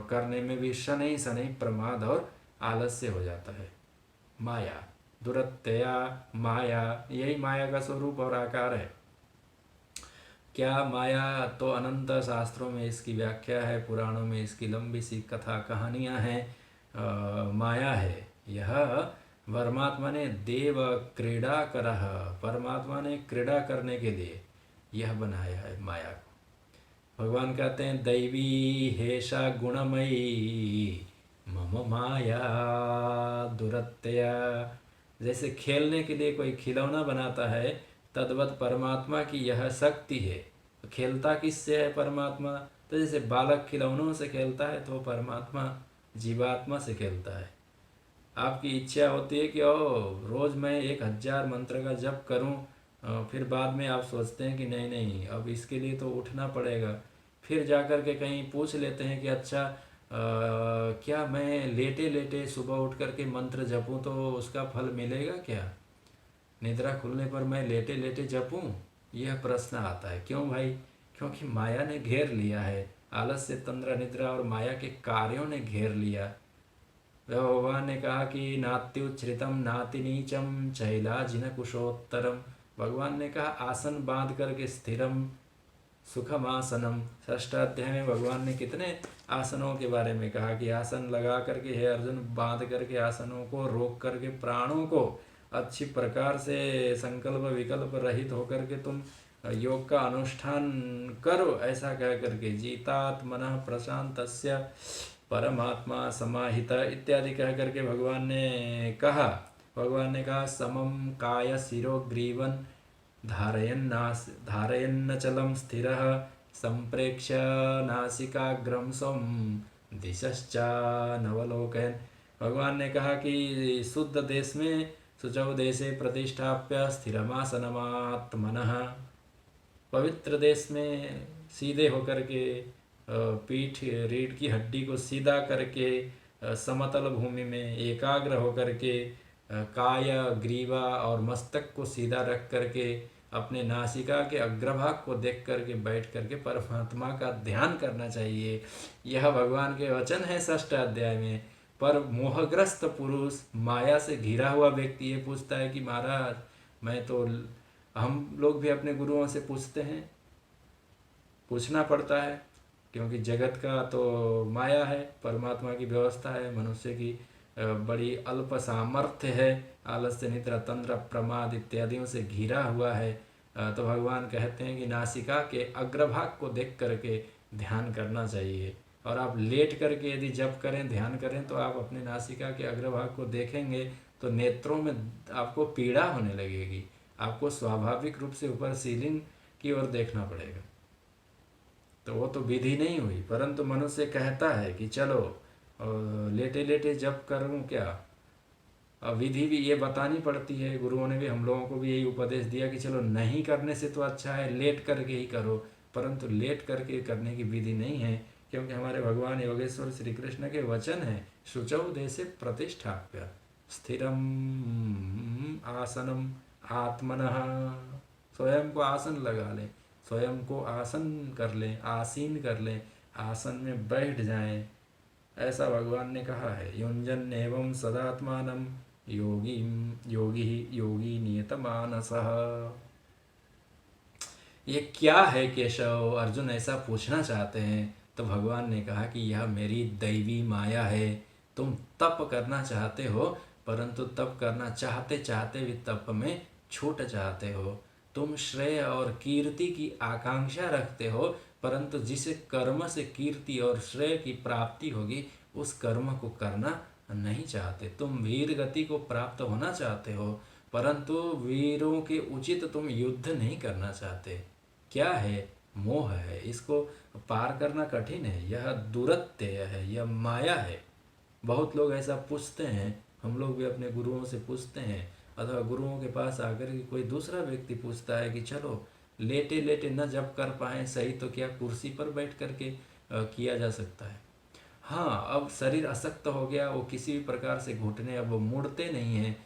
करने में भी शनै शनै प्रमाद और आलस्य हो जाता है। माया, दुरत्यया माया, यही माया का स्वरूप और आकार है। क्या माया? तो अनंत शास्त्रों में इसकी व्याख्या है, पुराणों में इसकी लंबी सी कथा कहानियां हैं। माया है यह परमात्मा ने देव क्रीड़ा करह, परमात्मा ने क्रीड़ा करने के लिए यह बनाया है माया को। भगवान कहते हैं दैवी हेषा गुणमयी मम माया दुरत्यया। जैसे खेलने के लिए कोई खिलौना बनाता है, तद्वत परमात्मा की यह शक्ति है। तो खेलता किससे है परमात्मा? तो जैसे बालक खिलौनों से खेलता है, तो परमात्मा जीवात्मा से खेलता है। आपकी इच्छा होती है कि रोज़ मैं 1000 मंत्र का जप करूं, फिर बाद में आप सोचते हैं कि नहीं नहीं अब इसके लिए तो उठना पड़ेगा। फिर जाकर के कहीं पूछ लेते हैं कि अच्छा क्या मैं लेटे लेटे सुबह उठ करके मंत्र जपूं तो उसका फल मिलेगा क्या? निद्रा खुलने पर मैं लेटे लेटे जपूं? यह प्रश्न आता है। क्यों भाई? क्योंकि माया ने घेर लिया है। आलस्य, तंद्रा, निद्रा और माया के कार्यों ने घेर लिया। भगवान ने कहा कि नात्युच्छ्रितम नाति नीचम चैलाजिन कुशोत्तरम। भगवान ने कहा आसन बांध करके स्थिरम सुखम आसनम। 6ठ अध्याय में भगवान ने कितने आसनों के बारे में कहा कि आसन लगा करके हे अर्जुन बांध करके आसनों को रोक करके प्राणों को अच्छी प्रकार से संकल्प विकल्प रहित होकर के तुम योग का अनुष्ठान करो, ऐसा कह करके जीतात्मनः प्रशांतस्य परमात्मा समाहित इत्यादि कह करके भगवान ने कहा। भगवान ने कहा समम काय शिरो ग्रीवन धारयन्नचलं स्थिरः संप्रेक्ष्य नासिकाग्रं स्वं दिशश्चानवलोकयन्। भगवान ने कहा कि शुद्ध देश में शुचौ देशे प्रतिष्ठाप्य स्थिरमासनमात्मनः, पवित्र देश में सीधे होकर के पीठ रीढ़ की हड्डी को सीधा करके समतल भूमि में एकाग्र होकर के काय ग्रीवा और मस्तक को सीधा रख करके अपने नासिका के अग्रभाग को देख करके बैठ करके परमात्मा का ध्यान करना चाहिए। यह भगवान के वचन है 6ठ अध्याय में। पर मोहग्रस्त पुरुष, माया से घिरा हुआ व्यक्ति ये पूछता है कि महाराज मैं तो, हम लोग भी अपने गुरुओं से पूछते हैं, पूछना पड़ता है क्योंकि जगत का तो माया है, परमात्मा की व्यवस्था है, मनुष्य की बड़ी अल्प सामर्थ्य है, आलस्य निद्रा तंद्रा प्रमाद इत्यादियों से घिरा हुआ है। तो भगवान कहते हैं कि नासिका के अग्रभाग को देख करके ध्यान करना चाहिए। और आप लेट करके यदि जप करें, ध्यान करें, तो आप अपने नासिका के अग्रभाग को देखेंगे तो नेत्रों में आपको पीड़ा होने लगेगी। आपको स्वाभाविक रूप से ऊपर सीलिंग की ओर देखना पड़ेगा। तो वो तो विधि नहीं हुई, परंतु मनुष्य कहता है कि चलो लेटे लेटे जप करूं क्या? अब विधि भी ये बतानी पड़ती है। गुरुओं ने भी हम लोगों को भी यही उपदेश दिया कि चलो नहीं करने से तो अच्छा है लेट करके ही करो, परंतु लेट करके करने की विधि नहीं है, क्योंकि हमारे भगवान योगेश्वर श्री कृष्ण के वचन है शुचौ देशे प्रतिष्ठाप्य स्थिरम आसनम आत्मनः। स्वयं को आसन लगा लें, स्वयं को आसन कर लें, आसीन कर लें, आसन में बैठ जाएं, ऐसा भगवान ने कहा है। युञ्जन एवं सदात्मानं योगी नियतमानसः। ये क्या है केशव? अर्जुन ऐसा पूछना चाहते हैं। तो भगवान ने कहा कि यह मेरी दैवी माया है। तुम तप करना चाहते हो, परंतु तप करना चाहते चाहते भी तप में छूट जाते हो। तुम श्रेय और कीर्ति की आकांक्षा रखते हो, परंतु जिस कर्म से कीर्ति और श्रेय की प्राप्ति होगी उस कर्म को करना नहीं चाहते। तुम वीर गति को प्राप्त होना चाहते हो, परंतु वीरों के उचित तुम युद्ध नहीं करना चाहते। क्या है? मोह है। इसको पार करना कठिन है। यह दुरत्यय है, यह माया है। बहुत लोग ऐसा पूछते हैं, हम लोग भी अपने गुरुओं से पूछते हैं, अथवा गुरुओं के पास आकर के कोई दूसरा व्यक्ति पूछता है कि चलो लेटे लेटे न जब कर पाएँ सही तो क्या कुर्सी पर बैठ करके किया जा सकता है? हाँ, अब शरीर अशक्त हो गया, वो किसी भी प्रकार से घुटने अब मुड़ते नहीं हैं,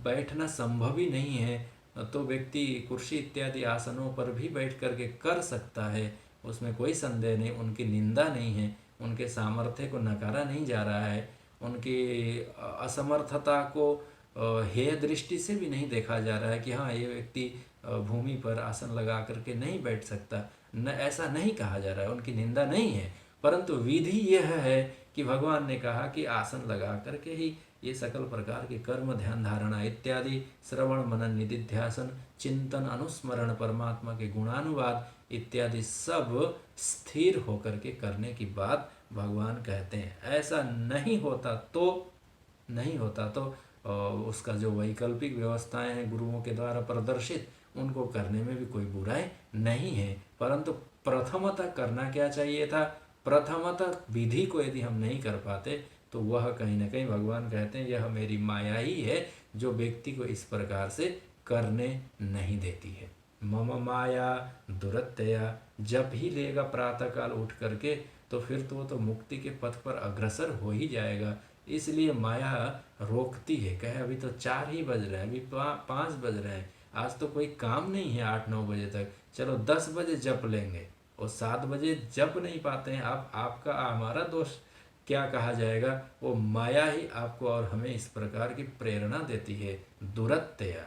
बैठना संभव ही नहीं है, तो व्यक्ति कुर्सी इत्यादि आसनों पर भी बैठ करके कर सकता है, उसमें कोई संदेह नहीं। उनकी निंदा नहीं है, उनके सामर्थ्य को नकारा नहीं जा रहा है, उनकी असमर्थता को हेय दृष्टि से भी नहीं देखा जा रहा है कि हाँ ये व्यक्ति भूमि पर आसन लगा करके नहीं बैठ सकता, न ऐसा नहीं कहा जा रहा है, उनकी निंदा नहीं है। परंतु विधि यह है कि भगवान ने कहा कि आसन लगा करके ही ये सकल प्रकार के कर्म, ध्यान धारणा इत्यादि, श्रवण मनन निधिध्यासन, चिंतन अनुस्मरण, परमात्मा के गुणानुवाद इत्यादि सब स्थिर होकर के करने की बात भगवान कहते हैं। ऐसा नहीं होता तो उसका जो वैकल्पिक व्यवस्थाएं हैं गुरुओं के द्वारा प्रदर्शित, उनको करने में भी कोई बुराई नहीं है। परंतु प्रथमतः करना क्या चाहिए था? प्रथमतः विधि को यदि हम नहीं कर पाते तो वह कहीं ना कहीं भगवान कहते हैं यह मेरी माया ही है जो व्यक्ति को इस प्रकार से करने नहीं देती है। मम माया दुरत्यया, जब ही लेगा प्रातःकाल उठ करके तो फिर तो वो तो मुक्ति के पथ पर अग्रसर हो ही जाएगा। इसलिए माया रोकती है, कहे अभी तो 4 ही बज रहे हैं, अभी 5 बज रहे हैं, आज तो कोई काम नहीं है 8-9 बजे तक, चलो 10 बजे जप लेंगे, और 7 बजे जप नहीं पाते हैं आप, आपका हमारा दोष क्या कहा जाएगा? वो माया ही आपको और हमें इस प्रकार की प्रेरणा देती है। दुरत्यया,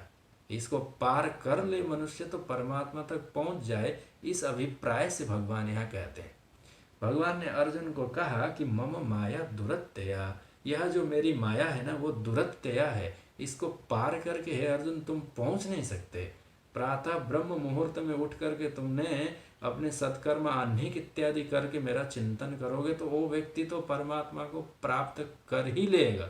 इसको पार कर ले मनुष्य तो परमात्मा तक पहुंच जाए, इस अभिप्राय से भगवान यहाँ कहते हैं। भगवान ने अर्जुन को कहा कि मम माया दुरत्यया, यह जो मेरी माया है ना वो दुरत्यया है, इसको पार करके हे अर्जुन तुम पहुंच नहीं सकते। प्रातः ब्रह्म मुहूर्त में उठ करके तुमने अपने सत्कर्म आह्निक इत्यादि करके मेरा चिंतन करोगे तो वो व्यक्ति तो परमात्मा को प्राप्त कर ही लेगा।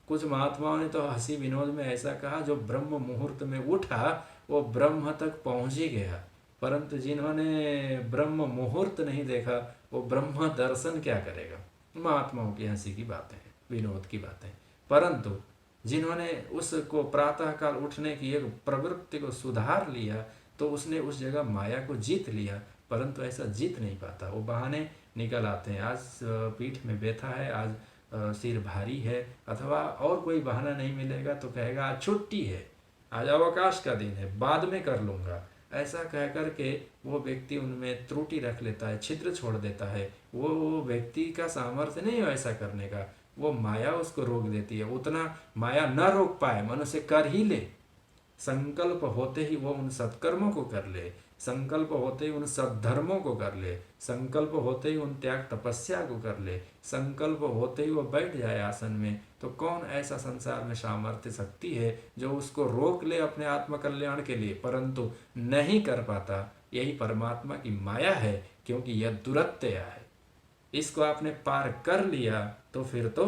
कुछ महात्माओं ने तो हंसी विनोद में ऐसा कहा, जो ब्रह्म मुहूर्त में उठा वो ब्रह्म तक पहुंच ही गया, परंतु जिन्होंने ब्रह्म मुहूर्त नहीं देखा वो ब्रह्म दर्शन क्या करेगा। महात्माओं की हंसी की बातें हैं, विनोद की बातें। परंतु जिन्होंने उसको प्रातःकाल उठने की एक प्रवृत्ति को सुधार लिया तो उसने उस जगह माया को जीत लिया, परंतु ऐसा जीत नहीं पाता, वो बहाने निकल आते हैं। आज पीठ में व्यथा है, आज सिर भारी है, अथवा और कोई बहाना नहीं मिलेगा तो कहेगा आज छुट्टी है, आज अवकाश का दिन है, बाद में कर लूँगा। ऐसा कह कर के वो व्यक्ति उनमें त्रुटि रख लेता है, छिद्र छोड़ देता है। वो व्यक्ति का सामर्थ्य नहीं है ऐसा करने का, वो माया उसको रोक देती है। उतना माया न रोक पाए, मनुष्य कर ही ले, संकल्प होते ही वो उन सत्कर्मों को कर ले, संकल्प होते ही उन सद्धर्मों को कर ले, संकल्प होते ही उन त्याग तपस्या को कर ले, संकल्प होते ही वो बैठ जाए आसन में, तो कौन ऐसा संसार में सामर्थ्य शक्ति है जो उसको रोक ले अपने आत्मकल्याण के लिए, परंतु नहीं कर पाता। यही परमात्मा की माया है, क्योंकि यह दुरत्यया है। इसको आपने पार कर लिया तो फिर तो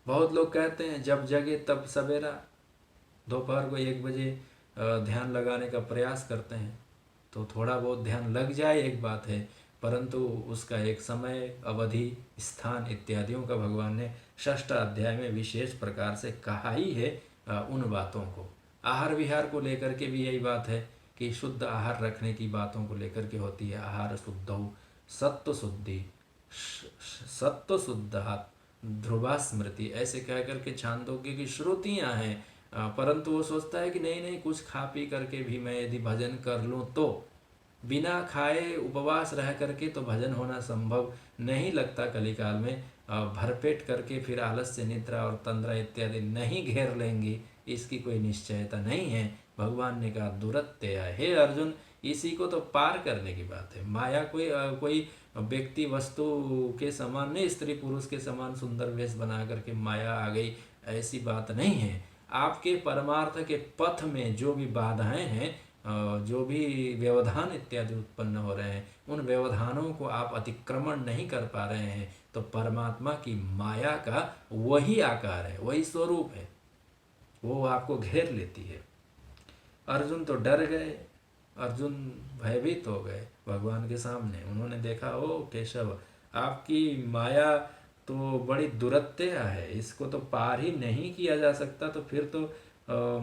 बहुत लोग कहते हैं जब जगे तब सवेरा, दोपहर को 1 बजे ध्यान लगाने का प्रयास करते हैं तो थोड़ा बहुत ध्यान लग जाए एक बात है, परंतु उसका एक समय अवधि स्थान इत्यादियों का भगवान ने 6ठ अध्याय में विशेष प्रकार से कहा ही है। उन बातों को आहार विहार को लेकर के भी यही बात है कि शुद्ध आहार रखने की बातों को लेकर के होती है। आहार शुद्धौ सत्व शुद्धि, सत्व शुद्धात् ध्रुवा स्मृति, ऐसे कह करके छांदोग्य की श्रुतियाँ हैं। परंतु वो सोचता है कि नहीं कुछ खा पी करके भी मैं यदि भजन कर लूँ तो, बिना खाए उपवास रह करके तो भजन होना संभव नहीं लगता कलिकाल में। भरपेट करके फिर आलस्य, निद्रा और तंद्रा इत्यादि नहीं घेर लेंगी, इसकी कोई निश्चयता नहीं है। भगवान ने कहा दुरत्यया, हे अर्जुन इसी को तो पार करने की बात है। माया कोई व्यक्ति वस्तु के समान नहीं, स्त्री पुरुष के समान सुंदर वेश बना करके माया आ गई, ऐसी बात नहीं है। आपके परमार्थ के पथ में जो भी बाधाएं हैं, जो भी व्यवधान इत्यादि उत्पन्न हो रहे हैं, उन व्यवधानों को आप अतिक्रमण नहीं कर पा रहे हैं, तो परमात्मा की माया का वही आकार है, वही स्वरूप है, वो आपको घेर लेती है। अर्जुन तो डर गए, अर्जुन भयभीत हो गए भगवान के सामने। उन्होंने देखा ओ केशव, आपकी माया तो बड़ी दुरत्यया है, इसको तो पार ही नहीं किया जा सकता। तो फिर तो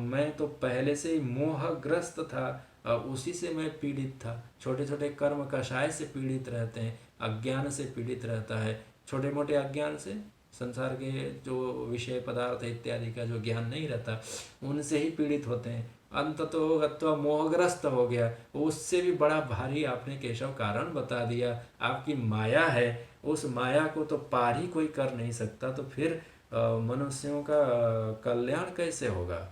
मैं तो पहले से ही मोहग्रस्त था, उसी से मैं पीड़ित था। छोटे छोटे कर्म कषाय से पीड़ित रहते हैं, अज्ञान से पीड़ित रहता है। छोटे मोटे अज्ञान से संसार के जो विषय पदार्थ इत्यादि का जो ज्ञान नहीं रहता उनसे ही पीड़ित होते हैं। अंत तो गत्वा मोहग्रस्त हो गया, उससे भी बड़ा भारी आपने केशव कारण बता दिया। आपकी माया है, उस माया को तो पार ही कोई कर नहीं सकता, तो फिर मनुष्यों का कल्याण कैसे होगा?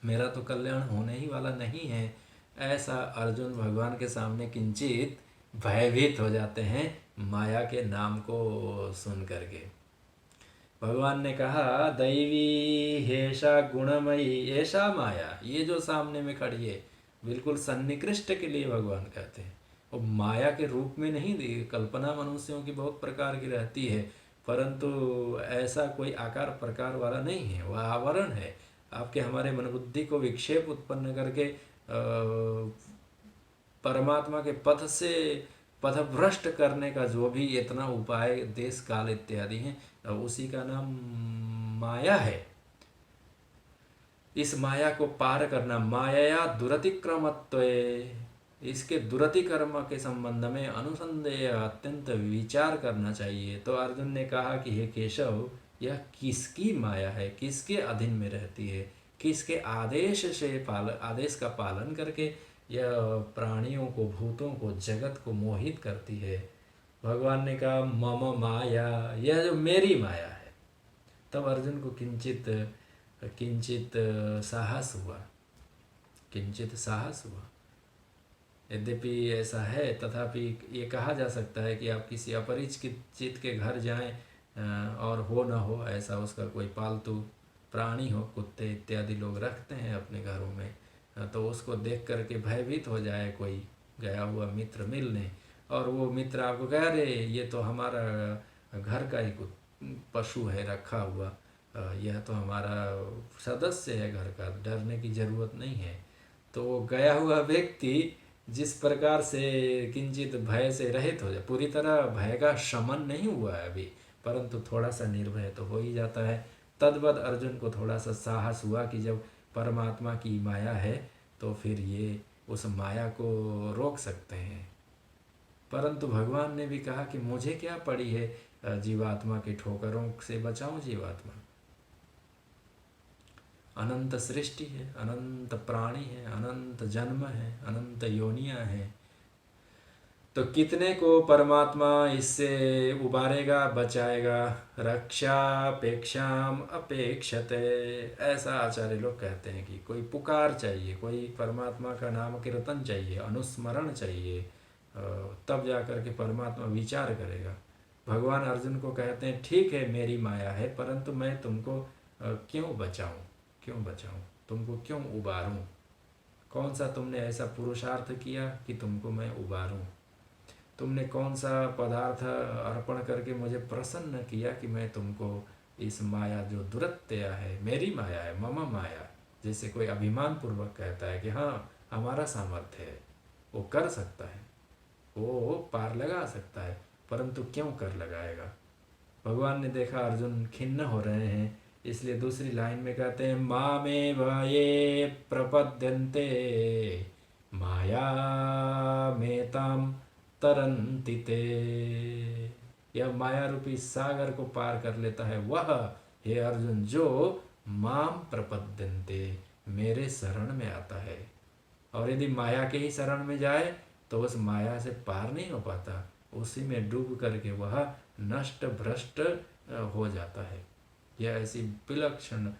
मेरा तो कल्याण होने ही वाला नहीं है। ऐसा अर्जुन भगवान के सामने किंचित भयभीत हो जाते हैं माया के नाम को सुन करके। भगवान ने कहा, दैवी हेषा गुणमयी ऐसा माया, ये जो सामने में खड़ी है बिल्कुल सन्निकृष्ट के लिए भगवान कहते हैं। और माया के रूप में नहीं दी, कल्पना मनुष्यों की बहुत प्रकार की रहती है, परंतु ऐसा कोई आकार प्रकार वाला नहीं है, वह आवरण है। आपके हमारे मन बुद्धि को विक्षेप उत्पन्न करके परमात्मा के पथ से पथभ्रष्ट करने का जो भी इतना उपाय देश काल इत्यादि हैं, उसी का नाम माया है। इस माया को पार करना, माया दुरतिक्रमत्व, इसके दुरतिक्रम के संबंध में अनुसंदेह अत्यंत विचार करना चाहिए। तो अर्जुन ने कहा कि हे केशव, यह किसकी माया है, किसके अधीन में रहती है, किसके आदेश से आदेश का पालन करके यह प्राणियों को, भूतों को, जगत को मोहित करती है। भगवान ने कहा, मम माया, यह जो मेरी माया है। तब अर्जुन को किंचित साहस हुआ, किंचित साहस हुआ। यद्यपि ऐसा है, तथापि ये कहा जा सकता है कि आप किसी अपरिचित के घर जाएं और हो न हो ऐसा उसका कोई पालतू प्राणी हो, कुत्ते इत्यादि लोग रखते हैं अपने घरों में, तो उसको देख करके भयभीत हो जाए कोई गया हुआ मित्र मिलने, और वो मित्र आपको कह रहे ये तो हमारा घर का ही पशु है रखा हुआ, यह तो हमारा सदस्य है घर का, डरने की ज़रूरत नहीं है। तो वो गया हुआ व्यक्ति जिस प्रकार से किंचित भय से रहित हो जाए, पूरी तरह भय का शमन नहीं हुआ है अभी, परंतु थोड़ा सा निर्भय तो हो ही जाता है। तद्वत अर्जुन को थोड़ा सा साहस हुआ कि जब परमात्मा की माया है तो फिर ये उस माया को रोक सकते हैं। परंतु भगवान ने भी कहा कि मुझे क्या पड़ी है जीवात्मा के ठोकरों से बचाऊं जीवात्मा। अनंत सृष्टि है, अनंत प्राणी है, अनंत जन्म है, अनंत योनियां हैं, तो कितने को परमात्मा इससे उबारेगा, बचाएगा। रक्षापेक्षाम अपेक्षते, ऐसा आचार्य लोग कहते हैं कि कोई पुकार चाहिए, कोई परमात्मा का नाम कीर्तन चाहिए, अनुस्मरण चाहिए, तब जाकर के परमात्मा विचार करेगा। भगवान अर्जुन को कहते हैं, ठीक है मेरी माया है, परंतु मैं तुमको क्यों बचाऊं, क्यों बचाऊं, तुमको क्यों उबारूं? कौन सा तुमने ऐसा पुरुषार्थ किया कि तुमको मैं उबारूं? तुमने कौन सा पदार्थ अर्पण करके मुझे प्रसन्न किया कि मैं तुमको इस माया जो दुरत्या है, मेरी माया है, मम माया, जैसे कोई अभिमान पूर्वक कहता है कि हाँ हमारा सामर्थ्य है, वो कर सकता है, वो पार लगा सकता है, परंतु क्यों कर लगाएगा? भगवान ने देखा अर्जुन खिन्न हो रहे हैं, इसलिए दूसरी लाइन में कहते हैं, मामेव ये प्रपद्यन्ते माया मेताम तरन्ति ते, यह माया रूपी सागर को पार कर लेता है वह, हे अर्जुन, जो माम प्रपद्यन्ते, मेरे शरण में आता है। और यदि माया के ही शरण में जाए तो उस माया से पार नहीं हो पाता, उसी में डूब करके वह नष्ट भ्रष्ट हो जाता है। यह ऐसी विलक्षण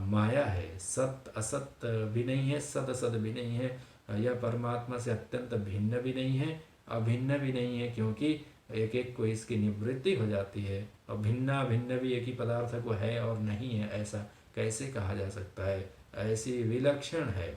माया है, सत असत भी नहीं है, सद असत भी नहीं है, यह परमात्मा से अत्यंत भिन्न भी नहीं है, अभिन्न भी नहीं है, क्योंकि एक एक को इसकी निवृत्ति हो जाती है। और भिन्ना भिन्न भी एक ही पदार्थ को है और नहीं है ऐसा कैसे कहा जा सकता है? ऐसी विलक्षण है,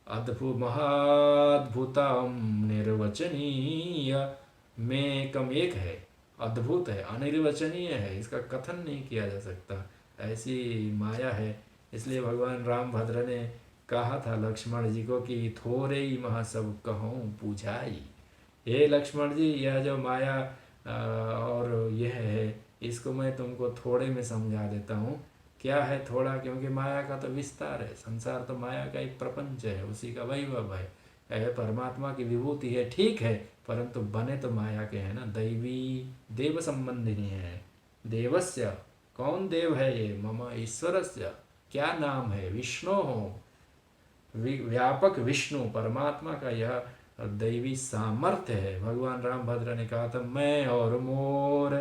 अद्भुत महाद्भुतम निर्वचनीय, में एकम एक है, अद्भुत है, अनिर्वचनीय है, इसका कथन नहीं किया जा सकता, ऐसी माया है। इसलिए भगवान रामभद्र ने कहा था लक्ष्मण जी को कि थोरे ही महा सब कहूँ पूछाई, हे लक्ष्मण जी, यह जो माया और यह है, इसको मैं तुमको थोड़े में समझा देता हूँ। क्या है थोड़ा? क्योंकि माया का तो विस्तार है, संसार तो माया का एक प्रपंच है, उसी का वैभव है, परमात्मा की विभूति है, ठीक है, परंतु बने तो माया के हैं ना, दैवी देव संबंधी नहीं है, देवस्य, कौन देव है ये? मम ईश्वरस्य, क्या नाम है? विष्णु हो, व्यापक विष्णु परमात्मा का यह दैवी सामर्थ्य है। भगवान रामभद्र ने कहा था, मैं और मोर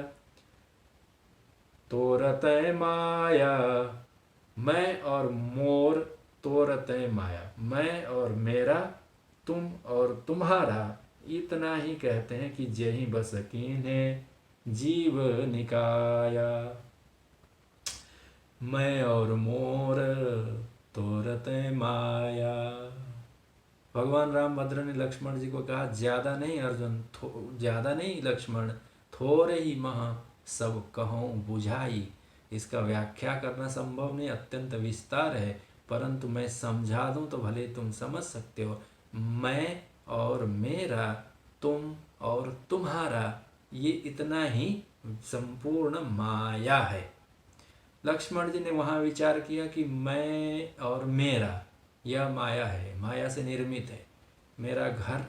तोरतय माया, मैं और मोर तोरतय माया, मैं और मेरा, तुम और तुम्हारा, इतना ही कहते हैं कि जही बस कीन्हे जीव निकाया। मैं और मोर तोरतय माया। भगवान रामभद्र ने लक्ष्मण जी को कहा, ज्यादा नहीं अर्जुन, ज्यादा नहीं लक्ष्मण, थोड़े ही मह सब कहूँ बुझाई। इसका व्याख्या करना संभव नहीं, अत्यंत विस्तार है, परंतु मैं समझा दूं तो भले तुम समझ सकते हो। मैं और मेरा, तुम और तुम्हारा, ये इतना ही संपूर्ण माया है। लक्ष्मण जी ने वहां विचार किया कि मैं और मेरा, यह माया है, माया से निर्मित है। मेरा घर,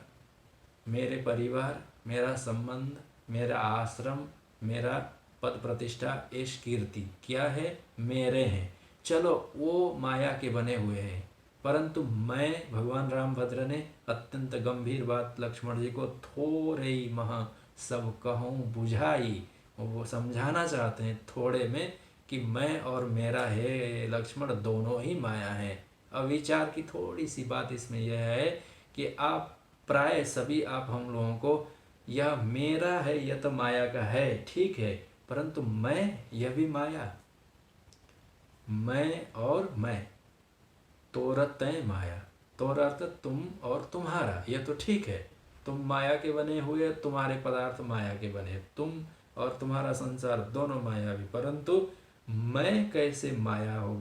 मेरे परिवार, मेरा संबंध, मेरा आश्रम, मेरा पद प्रतिष्ठा, यश कीर्ति क्या है? मेरे हैं। चलो वो माया के बने हुए हैं, परंतु मैं, भगवान रामभद्र ने अत्यंत गंभीर बात लक्ष्मण जी को थोड़े ही महा सब कहूँ बुझाई, वो समझाना चाहते हैं थोड़े में कि मैं और मेरा है लक्ष्मण दोनों ही माया है। अब विचार की थोड़ी सी बात इसमें यह है कि आप प्राय सभी आप हम लोगों को यह मेरा है, यह तो माया का है, ठीक है, परंतु मैं, यह भी माया। मैं और मैं, तोरतय माया, तोर अर्थ तुम और तुम्हारा, यह तो ठीक है, तुम माया के बने हुए, तुम्हारे पदार्थ माया के बने, तुम और तुम्हारा संसार दोनों मायावी, परंतु मैं कैसे माया हो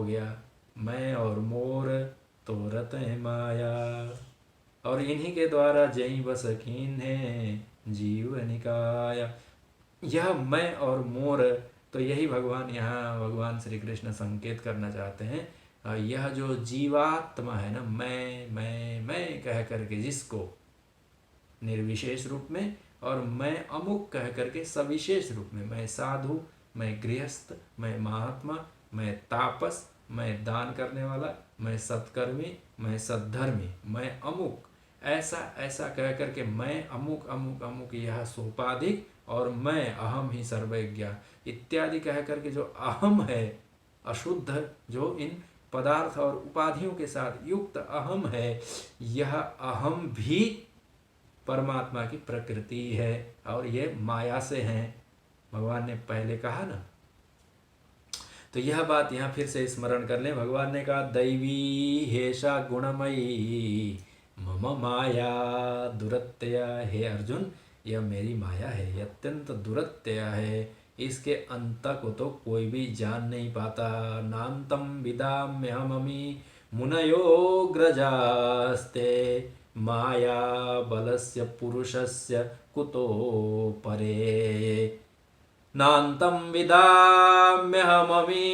गया? मैं और मोर तोरतय माया, और इन्हीं के द्वारा जई बस कीन्हे जीव निकाया। यह मैं और मोर, तो यही भगवान यहाँ भगवान श्री कृष्ण संकेत करना चाहते हैं। यह जो जीवात्मा है ना, मैं कह करके जिसको निर्विशेष रूप में, और मैं अमुक कह करके सविशेष रूप में, मैं साधु, मैं गृहस्थ, मैं महात्मा, मैं तापस, मैं दान करने वाला, मैं सत्कर्मी, मैं सद्धर्मी, मैं अमुक, ऐसा ऐसा कह करके मैं अमुक अमुक अमुक, यह सोपाधिक, और मैं अहम ही सर्वज्ञ इत्यादि कह करके जो अहम है अशुद्ध, जो इन पदार्थ और उपाधियों के साथ युक्त अहम है, यह अहम भी परमात्मा की प्रकृति है, और ये माया से हैं, भगवान ने पहले कहा ना। तो यह बात यहाँ फिर से स्मरण कर लें। भगवान ने कहा, दैवी हेषा गुणमयी मम माया दुरत्यया। हे अर्जुन, यह मेरी माया है, यह अत्यंत दुरत्यया है, इसके अंत को तो कोई भी जान नहीं पाता। नान्तम विदाम्यहममी मुनयोग्रजास्ते माया बलस्य पुरुषस्य कुतो परे। नान्तं विदाम्यहममी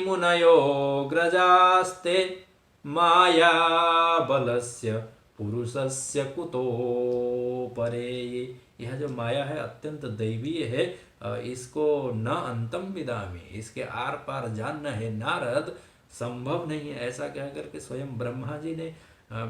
मुनयोग्रजास्ते माया बलस्य पुरुषस्य कुतो परे। यह जो माया है अत्यंत दैवीय है, इसको न अंतम विदामी, इसके आर पार जानना है नारद, संभव नहीं है, ऐसा कह करके स्वयं ब्रह्मा जी ने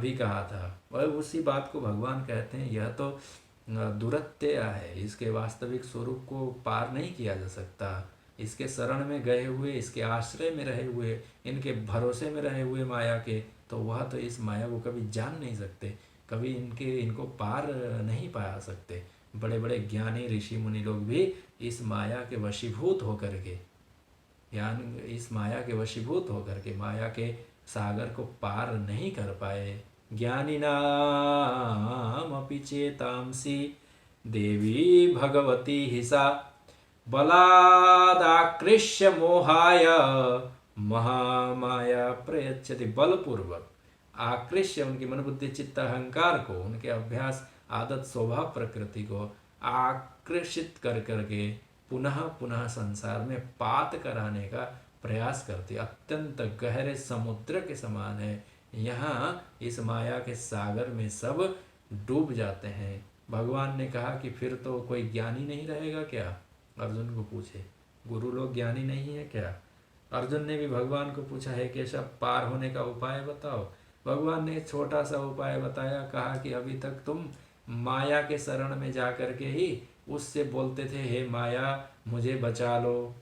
भी कहा था। और उसी बात को भगवान कहते हैं, यह तो दुरत्यय है, इसके वास्तविक स्वरूप को पार नहीं किया जा सकता। इसके शरण में गए हुए, इसके आश्रय में रहे हुए, इनके भरोसे में रहे हुए माया के, तो वह तो इस माया को कभी जान नहीं सकते, कभी इनको पार नहीं पा सकते। बड़े बड़े ज्ञानी ऋषि मुनि लोग भी इस माया के वशीभूत होकर के, ज्ञान इस माया के वशीभूत होकर के माया के सागर को पार नहीं कर पाए। ज्ञानिनामपि चेतांसि देवी भगवती ही सा बलादाकृष्य मोहाय महामाया प्रयच्छति। बलपूर्वक आकृष्य, उनकी मन बुद्धि चित्त अहंकार को, उनके अभ्यास आदत स्वभाव प्रकृति को आकर्षित कर करके पुनः पुनः संसार में पात कराने का प्रयास करती। अत्यंत गहरे समुद्र के समान है, यहाँ इस माया के सागर में सब डूब जाते हैं। भगवान ने कहा कि फिर तो कोई ज्ञानी नहीं रहेगा क्या? अर्जुन को पूछे, गुरु लोग ज्ञानी नहीं है क्या? अर्जुन ने भी भगवान को पूछा, है केशव पार होने का उपाय बताओ। भगवान ने छोटा सा उपाय बताया, कहा कि अभी तक तुम माया के शरण में जा कर के ही उससे बोलते थे, हे माया मुझे बचा लो।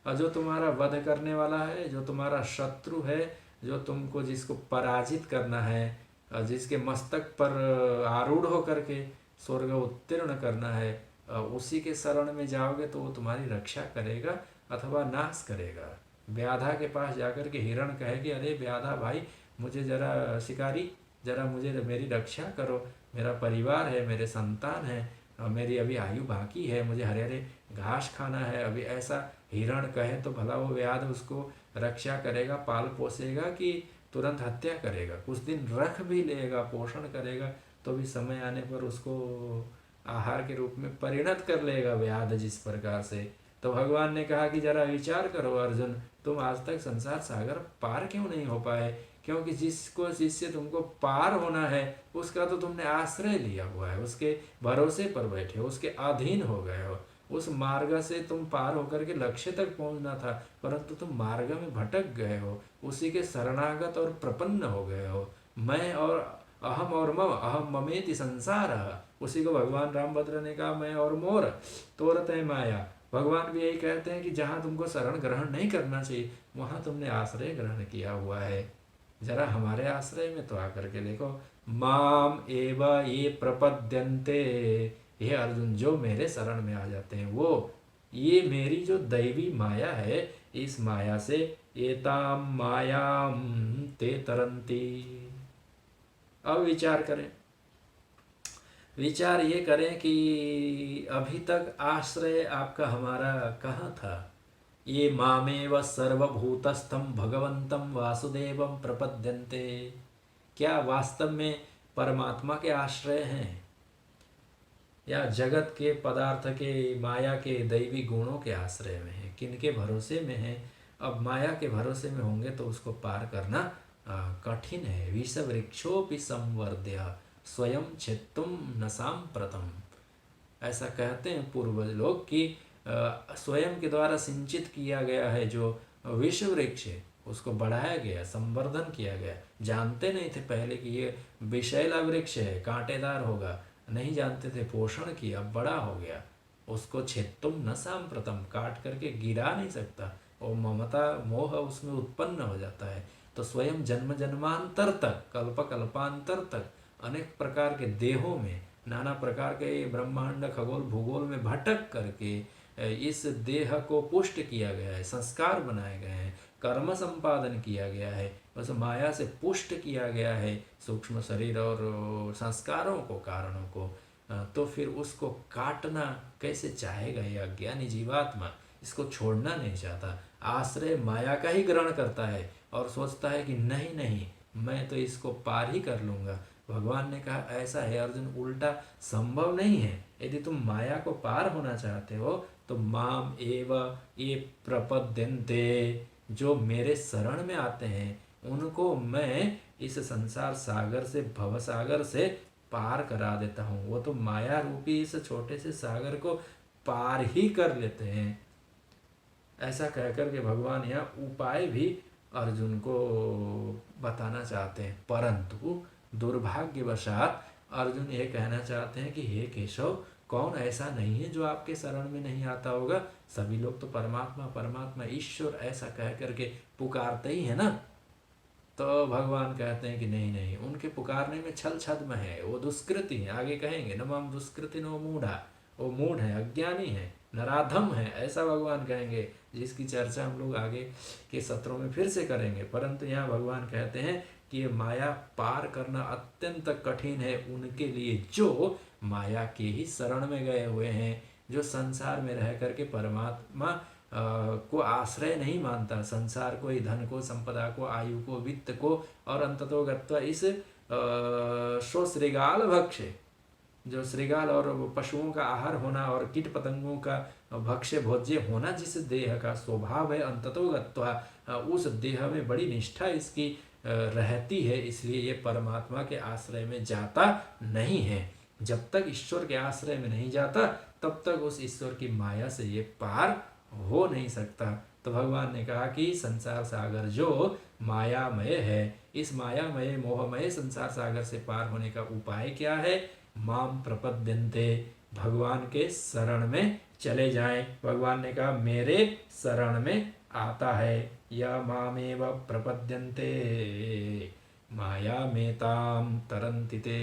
और जो तुम्हारा वध करने वाला है, जो तुम्हारा शत्रु है, जो तुमको जिसको पराजित करना है, जिसके मस्तक पर आरूढ़ होकर के स्वर्ग उत्तीर्ण करना है, उसी के शरण में जाओगे तो वो तुम्हारी रक्षा करेगा अथवा नाश करेगा। व्याधा के पास जाकर के हिरण कहे कि अरे व्याधा भाई, मुझे जरा शिकारी, जरा मुझे मेरी रक्षा करो, मेरा परिवार है, मेरे संतान है, मेरी अभी आयु बाकी है, मुझे हरे हरे घास खाना है। अभी ऐसा हिरण कहे तो भला वो व्याध उसको रक्षा करेगा, पाल पोसेगा कि तुरंत हत्या करेगा? कुछ दिन रख भी लेगा, पोषण करेगा, तो भी समय आने पर उसको आहार के रूप में परिणत कर लेगा व्याध जिस प्रकार से। तो भगवान ने कहा कि जरा विचार करो अर्जुन, तुम आज तक संसार सागर पार क्यों नहीं हो पाए? क्योंकि जिससे तुमको पार होना है उसका तो तुमने आश्रय लिया हुआ है, उसके भरोसे पर बैठे हो, उसके अधीन हो गए हो। उस मार्ग से तुम पार होकर के लक्ष्य तक पहुंचना था, परंतु तुम मार्ग में भटक गए हो, उसी के शरणागत और प्रपन्न हो गए हो। मैं और अहम और मम, अहम ममेति संसार, उसी को भगवान रामभद्र ने कहा, मैं और मोर तोरत है माया। भगवान भी यही कहते हैं कि जहाँ तुमको शरण ग्रहण नहीं करना चाहिए वहाँ तुमने आश्रय ग्रहण किया हुआ है। जरा हमारे आश्रय में तो आकर के देखो। माम एव ये प्रपद्यन्ते, हे अर्जुन जो मेरे शरण में आ जाते हैं वो, ये मेरी जो दैवी माया है, इस माया से एताम मायाम ते तरंती। अब विचार करें, विचार ये करें कि अभी तक आश्रय आपका हमारा कहाँ था? ये मामेव सर्वभूतस्थम भगवंतम वासुदेवम प्रपद्यन्ते, क्या वास्तव में परमात्मा के आश्रय हैं या जगत के पदार्थ के माया के दैवी गुणों के आश्रय में हैं? किनके भरोसे में हैं? अब माया के भरोसे में होंगे तो उसको पार करना कठिन है। विष वृक्षोपि संवर्ध्य स्वयं छित्तुम न सांप्रतम, ऐसा कहते हैं पूर्वज लोग कि स्वयं के द्वारा सिंचित किया गया है जो विश्व वृक्ष है उसको बढ़ाया गया, संवर्धन किया गया। जानते नहीं थे पहले कि ये विषैला वृक्ष है, कांटेदार होगा, नहीं जानते थे, पोषण किया, बड़ा हो गया। उसको छित्तुम न सांप्रतम, काट करके गिरा नहीं सकता, और ममता मोह उसमें उत्पन्न हो जाता है। तो स्वयं जन्म जन्मांतर तक, कल्प कल्पांतर तक अनेक प्रकार के देहों में, नाना प्रकार के ब्रह्मांड खगोल भूगोल में भटक करके इस देह को पुष्ट किया गया है, संस्कार बनाए गए हैं, कर्म संपादन किया गया है, बस माया से पुष्ट किया गया है सूक्ष्म शरीर और संस्कारों को, कारणों को। तो फिर उसको काटना कैसे चाहेगा ये अज्ञानी जीवात्मा? इसको छोड़ना नहीं चाहता, आश्रय माया का ही ग्रहण करता है और सोचता है कि नहीं नहीं मैं तो इसको पार ही कर लूँगा। भगवान ने कहा ऐसा है अर्जुन, उल्टा संभव नहीं है। यदि तुम माया को पार होना चाहते हो तो माम एव ये प्रपद्यन्ते, जो मेरे शरण में आते हैं उनको मैं इस संसार सागर से, भव सागर से पार करा देता हूँ। वो तो माया रूपी इस छोटे से सागर को पार ही कर लेते हैं। ऐसा कहकर के भगवान यहाँ उपाय भी अर्जुन को बताना चाहते हैं, परंतु दुर्भाग्यवशात अर्जुन ये कहना चाहते हैं कि हे केशव, कौन ऐसा नहीं है जो आपके शरण में नहीं आता होगा? सभी लोग तो परमात्मा परमात्मा ईश्वर ऐसा कह करके पुकारते ही है ना। तो भगवान कहते हैं कि नहीं नहीं, उनके पुकारने में छल छद्म है, वो दुष्कृति है। आगे कहेंगे नमः दुष्कृति नो मूढ़ा, वो मूढ़ है, अज्ञानी है, नराधम है, ऐसा भगवान कहेंगे, जिसकी चर्चा हम लोग आगे के सत्रों में फिर से करेंगे। परंतु यहाँ भगवान कहते हैं कि ये माया पार करना अत्यंत कठिन है उनके लिए जो माया के ही शरण में गए हुए हैं, जो संसार में रह करके परमात्मा को आश्रय नहीं मानता, संसार को, धन को, संपदा को, आयु को, वित्त को, और अंततो गत्वा इस श्रृगाल भक्ष्य, जो श्रृगाल और पशुओं का आहार होना और कीट पतंगों का भक्ष्य भोज्य होना जिस देह का स्वभाव है, अंततो गत्वा उस देह में बड़ी निष्ठा इसकी रहती है, इसलिए ये परमात्मा के आश्रय में जाता नहीं है। जब तक ईश्वर के आश्रय में नहीं जाता तब तक उस ईश्वर की माया से ये पार हो नहीं सकता। तो भगवान ने कहा कि संसार सागर जो मायामय है, इस मायामय मोहमय संसार सागर से पार होने का उपाय क्या है? माम प्रपद्यन्ते, भगवान के शरण में चले जाएं। भगवान ने कहा मेरे शरण में आता है। या मामेव प्रपद्यन्ते माया मेताम तरन्ति ते।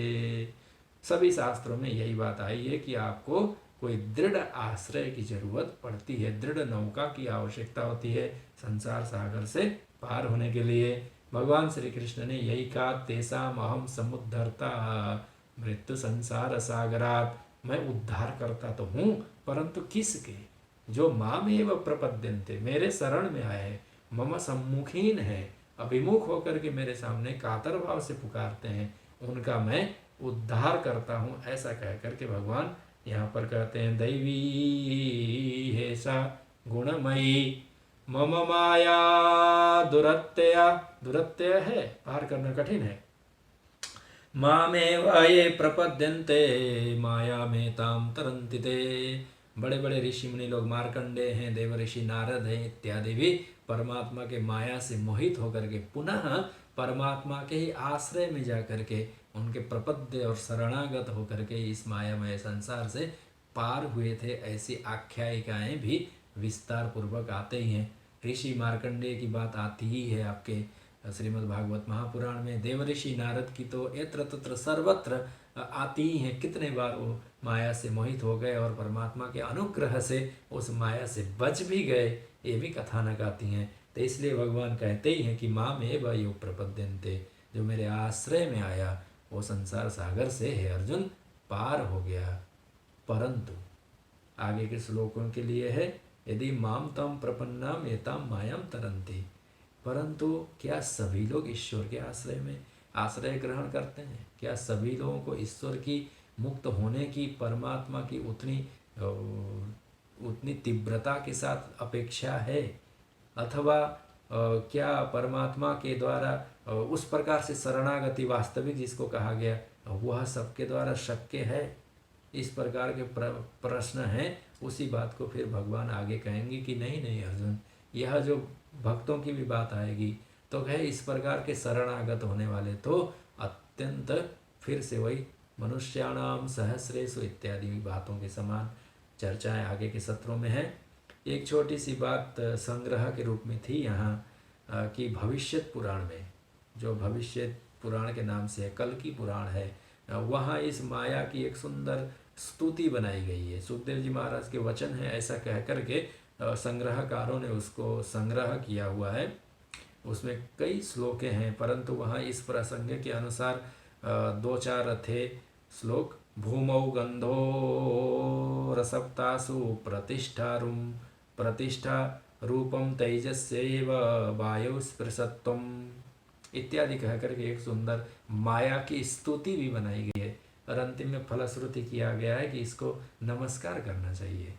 सभी शास्त्रों में यही बात आई है कि आपको कोई दृढ़ आश्रय की जरूरत पड़ती है, दृढ़ नौका की आवश्यकता होती है संसार सागर से पार होने के लिए। भगवान श्री कृष्ण ने यही कहा, तेसाम अहम समुद्धरता मृत्यु संसार सागरात। मैं उद्धार करता तो हूँ, परंतु किसके? जो मामेव प्रपद्यन्ते, मेरे शरण में आए, मम सम्मुखीन है, अभिमुख होकर के मेरे सामने कातर भाव से पुकारते हैं, उनका मैं उद्धार करता हूँ। ऐसा कह करके भगवान यहाँ पर कहते हैं, दैवी हेसा गुणमयी मम माया दुरत्यया। दुरत्यय है, पार करना कठिन है। मामेव ये प्रपद्यन्ते माया में ताम तरन्ति ते। बड़े बड़े ऋषि मुनि लोग, मार्कंडे हैं, देव ऋषि नारद हैं इत्यादि भी परमात्मा के माया से मोहित होकर के पुनः परमात्मा के ही आश्रय में जाकर के उनके प्रपद्य और शरणागत होकर के इस मायामय संसार से पार हुए थे। ऐसी आख्यायिकाएं भी विस्तार पूर्वक आते ही हैं। ऋषि मार्कंडेय की बात आती ही है आपके श्रीमद् भागवत महापुराण में। देवऋषि नारद की तो यत्र तत्र सर्वत्र आती ही हैं। कितने बार वो माया से मोहित हो गए और परमात्मा के अनुग्रह से उस माया से बच भी गए, ये भी कथानक आती हैं। तो इसलिए भगवान कहते ही हैं कि मामेव यो प्रपद्यन्ते, जो मेरे आश्रय में आया वो संसार सागर से है अर्जुन पार हो गया। परंतु आगे के श्लोकों के लिए है, यदि माम तम प्रपन्नाम एताम मायाम तरन्ति। परंतु क्या सभी लोग ईश्वर के आश्रय में आश्रय ग्रहण करते हैं? क्या सभी लोगों को ईश्वर की मुक्त होने की, परमात्मा की उतनी तीव्रता के साथ अपेक्षा है? अथवा क्या परमात्मा के द्वारा उस प्रकार से शरणागति वास्तविक जिसको कहा गया वह सबके द्वारा शक्य है? इस प्रकार के प्रश्न हैं। उसी बात को फिर भगवान आगे कहेंगे कि नहीं नहीं अर्जुन, यह जो भक्तों की भी बात आएगी तो कहे इस प्रकार के शरणागत होने वाले तो अत्यंत फिर से वही मनुष्याणाम सहस्रेषु इत्यादि बातों के समान चर्चाएं आगे के सत्रों में हैं। एक छोटी सी बात संग्रह के रूप में थी यहाँ कि भविष्यत पुराण में, जो भविष्यत पुराण के नाम से है, कल की पुराण है, वहाँ इस माया की एक सुंदर स्तुति बनाई गई है। सुखदेव जी महाराज के वचन है ऐसा कह करके संग्रहकारों ने उसको संग्रह किया हुआ है। उसमें कई श्लोके हैं, परंतु वहाँ इस प्रसंग के अनुसार दो चार थे श्लोक। भूमौ गंधो रसप्तासु प्रतिष्ठा रूपम तेजस्यैव वायु स्पृशत्वम इत्यादि कह करके एक सुंदर माया की स्तुति भी बनाई गई है। और अंतिम में फलश्रुति किया गया है कि इसको नमस्कार करना चाहिए।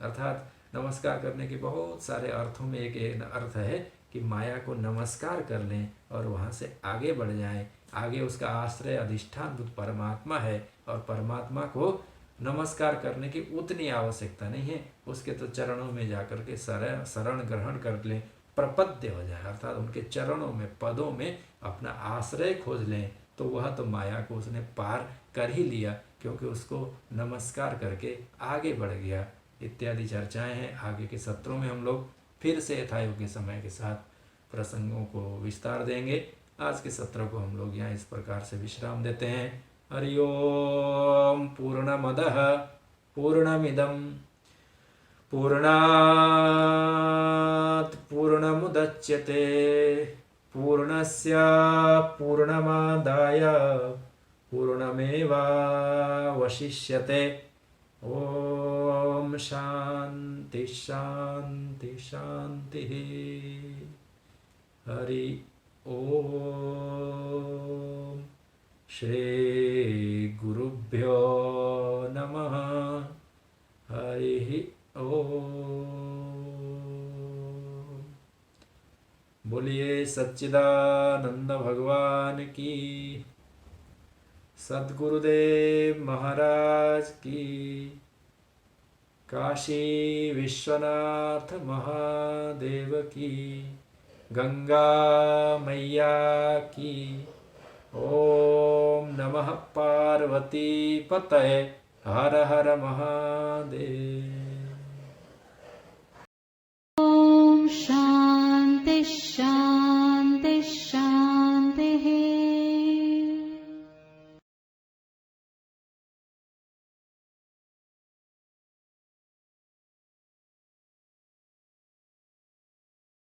अर्थात नमस्कार करने के बहुत सारे अर्थों में एक अर्थ है कि माया को नमस्कार कर लें और वहाँ से आगे बढ़ जाएं। आगे उसका आश्रय अधिष्ठान परमात्मा है और परमात्मा को नमस्कार करने की उतनी आवश्यकता नहीं है। उसके तो चरणों में जाकर के शरण ग्रहण कर लें, प्रपद्य हो जाए, अर्थात उनके चरणों में, पदों में अपना आश्रय खोज लें, तो वह तो माया को उसने पार कर ही लिया, क्योंकि उसको नमस्कार करके आगे बढ़ गया। इत्यादि चर्चाएं हैं। आगे के सत्रों में हम लोग फिर से यथायोग्य समय के साथ प्रसंगों को विस्तार देंगे। आज के सत्र को हम लोग यहाँ इस प्रकार से विश्राम देते हैं। हरि ओम। पूर्णमदः पूर्णमिदं पूर्णात् पूर्णमुदच्यते पूर्णस्य पूर्णमादाय पूर्णमेवावशिष्यते। ओम शांति शांति शांति। हरि ओम। श्री गुरुभ्यो नमः। हरि ओम। बोलिए सच्चिदानंद भगवान की। सद्गुरुदेव महाराज की, काशी विश्वनाथ महादेव की, गंगा मैया की। ओम नमः पार्वती पतये, हर हर महादेव।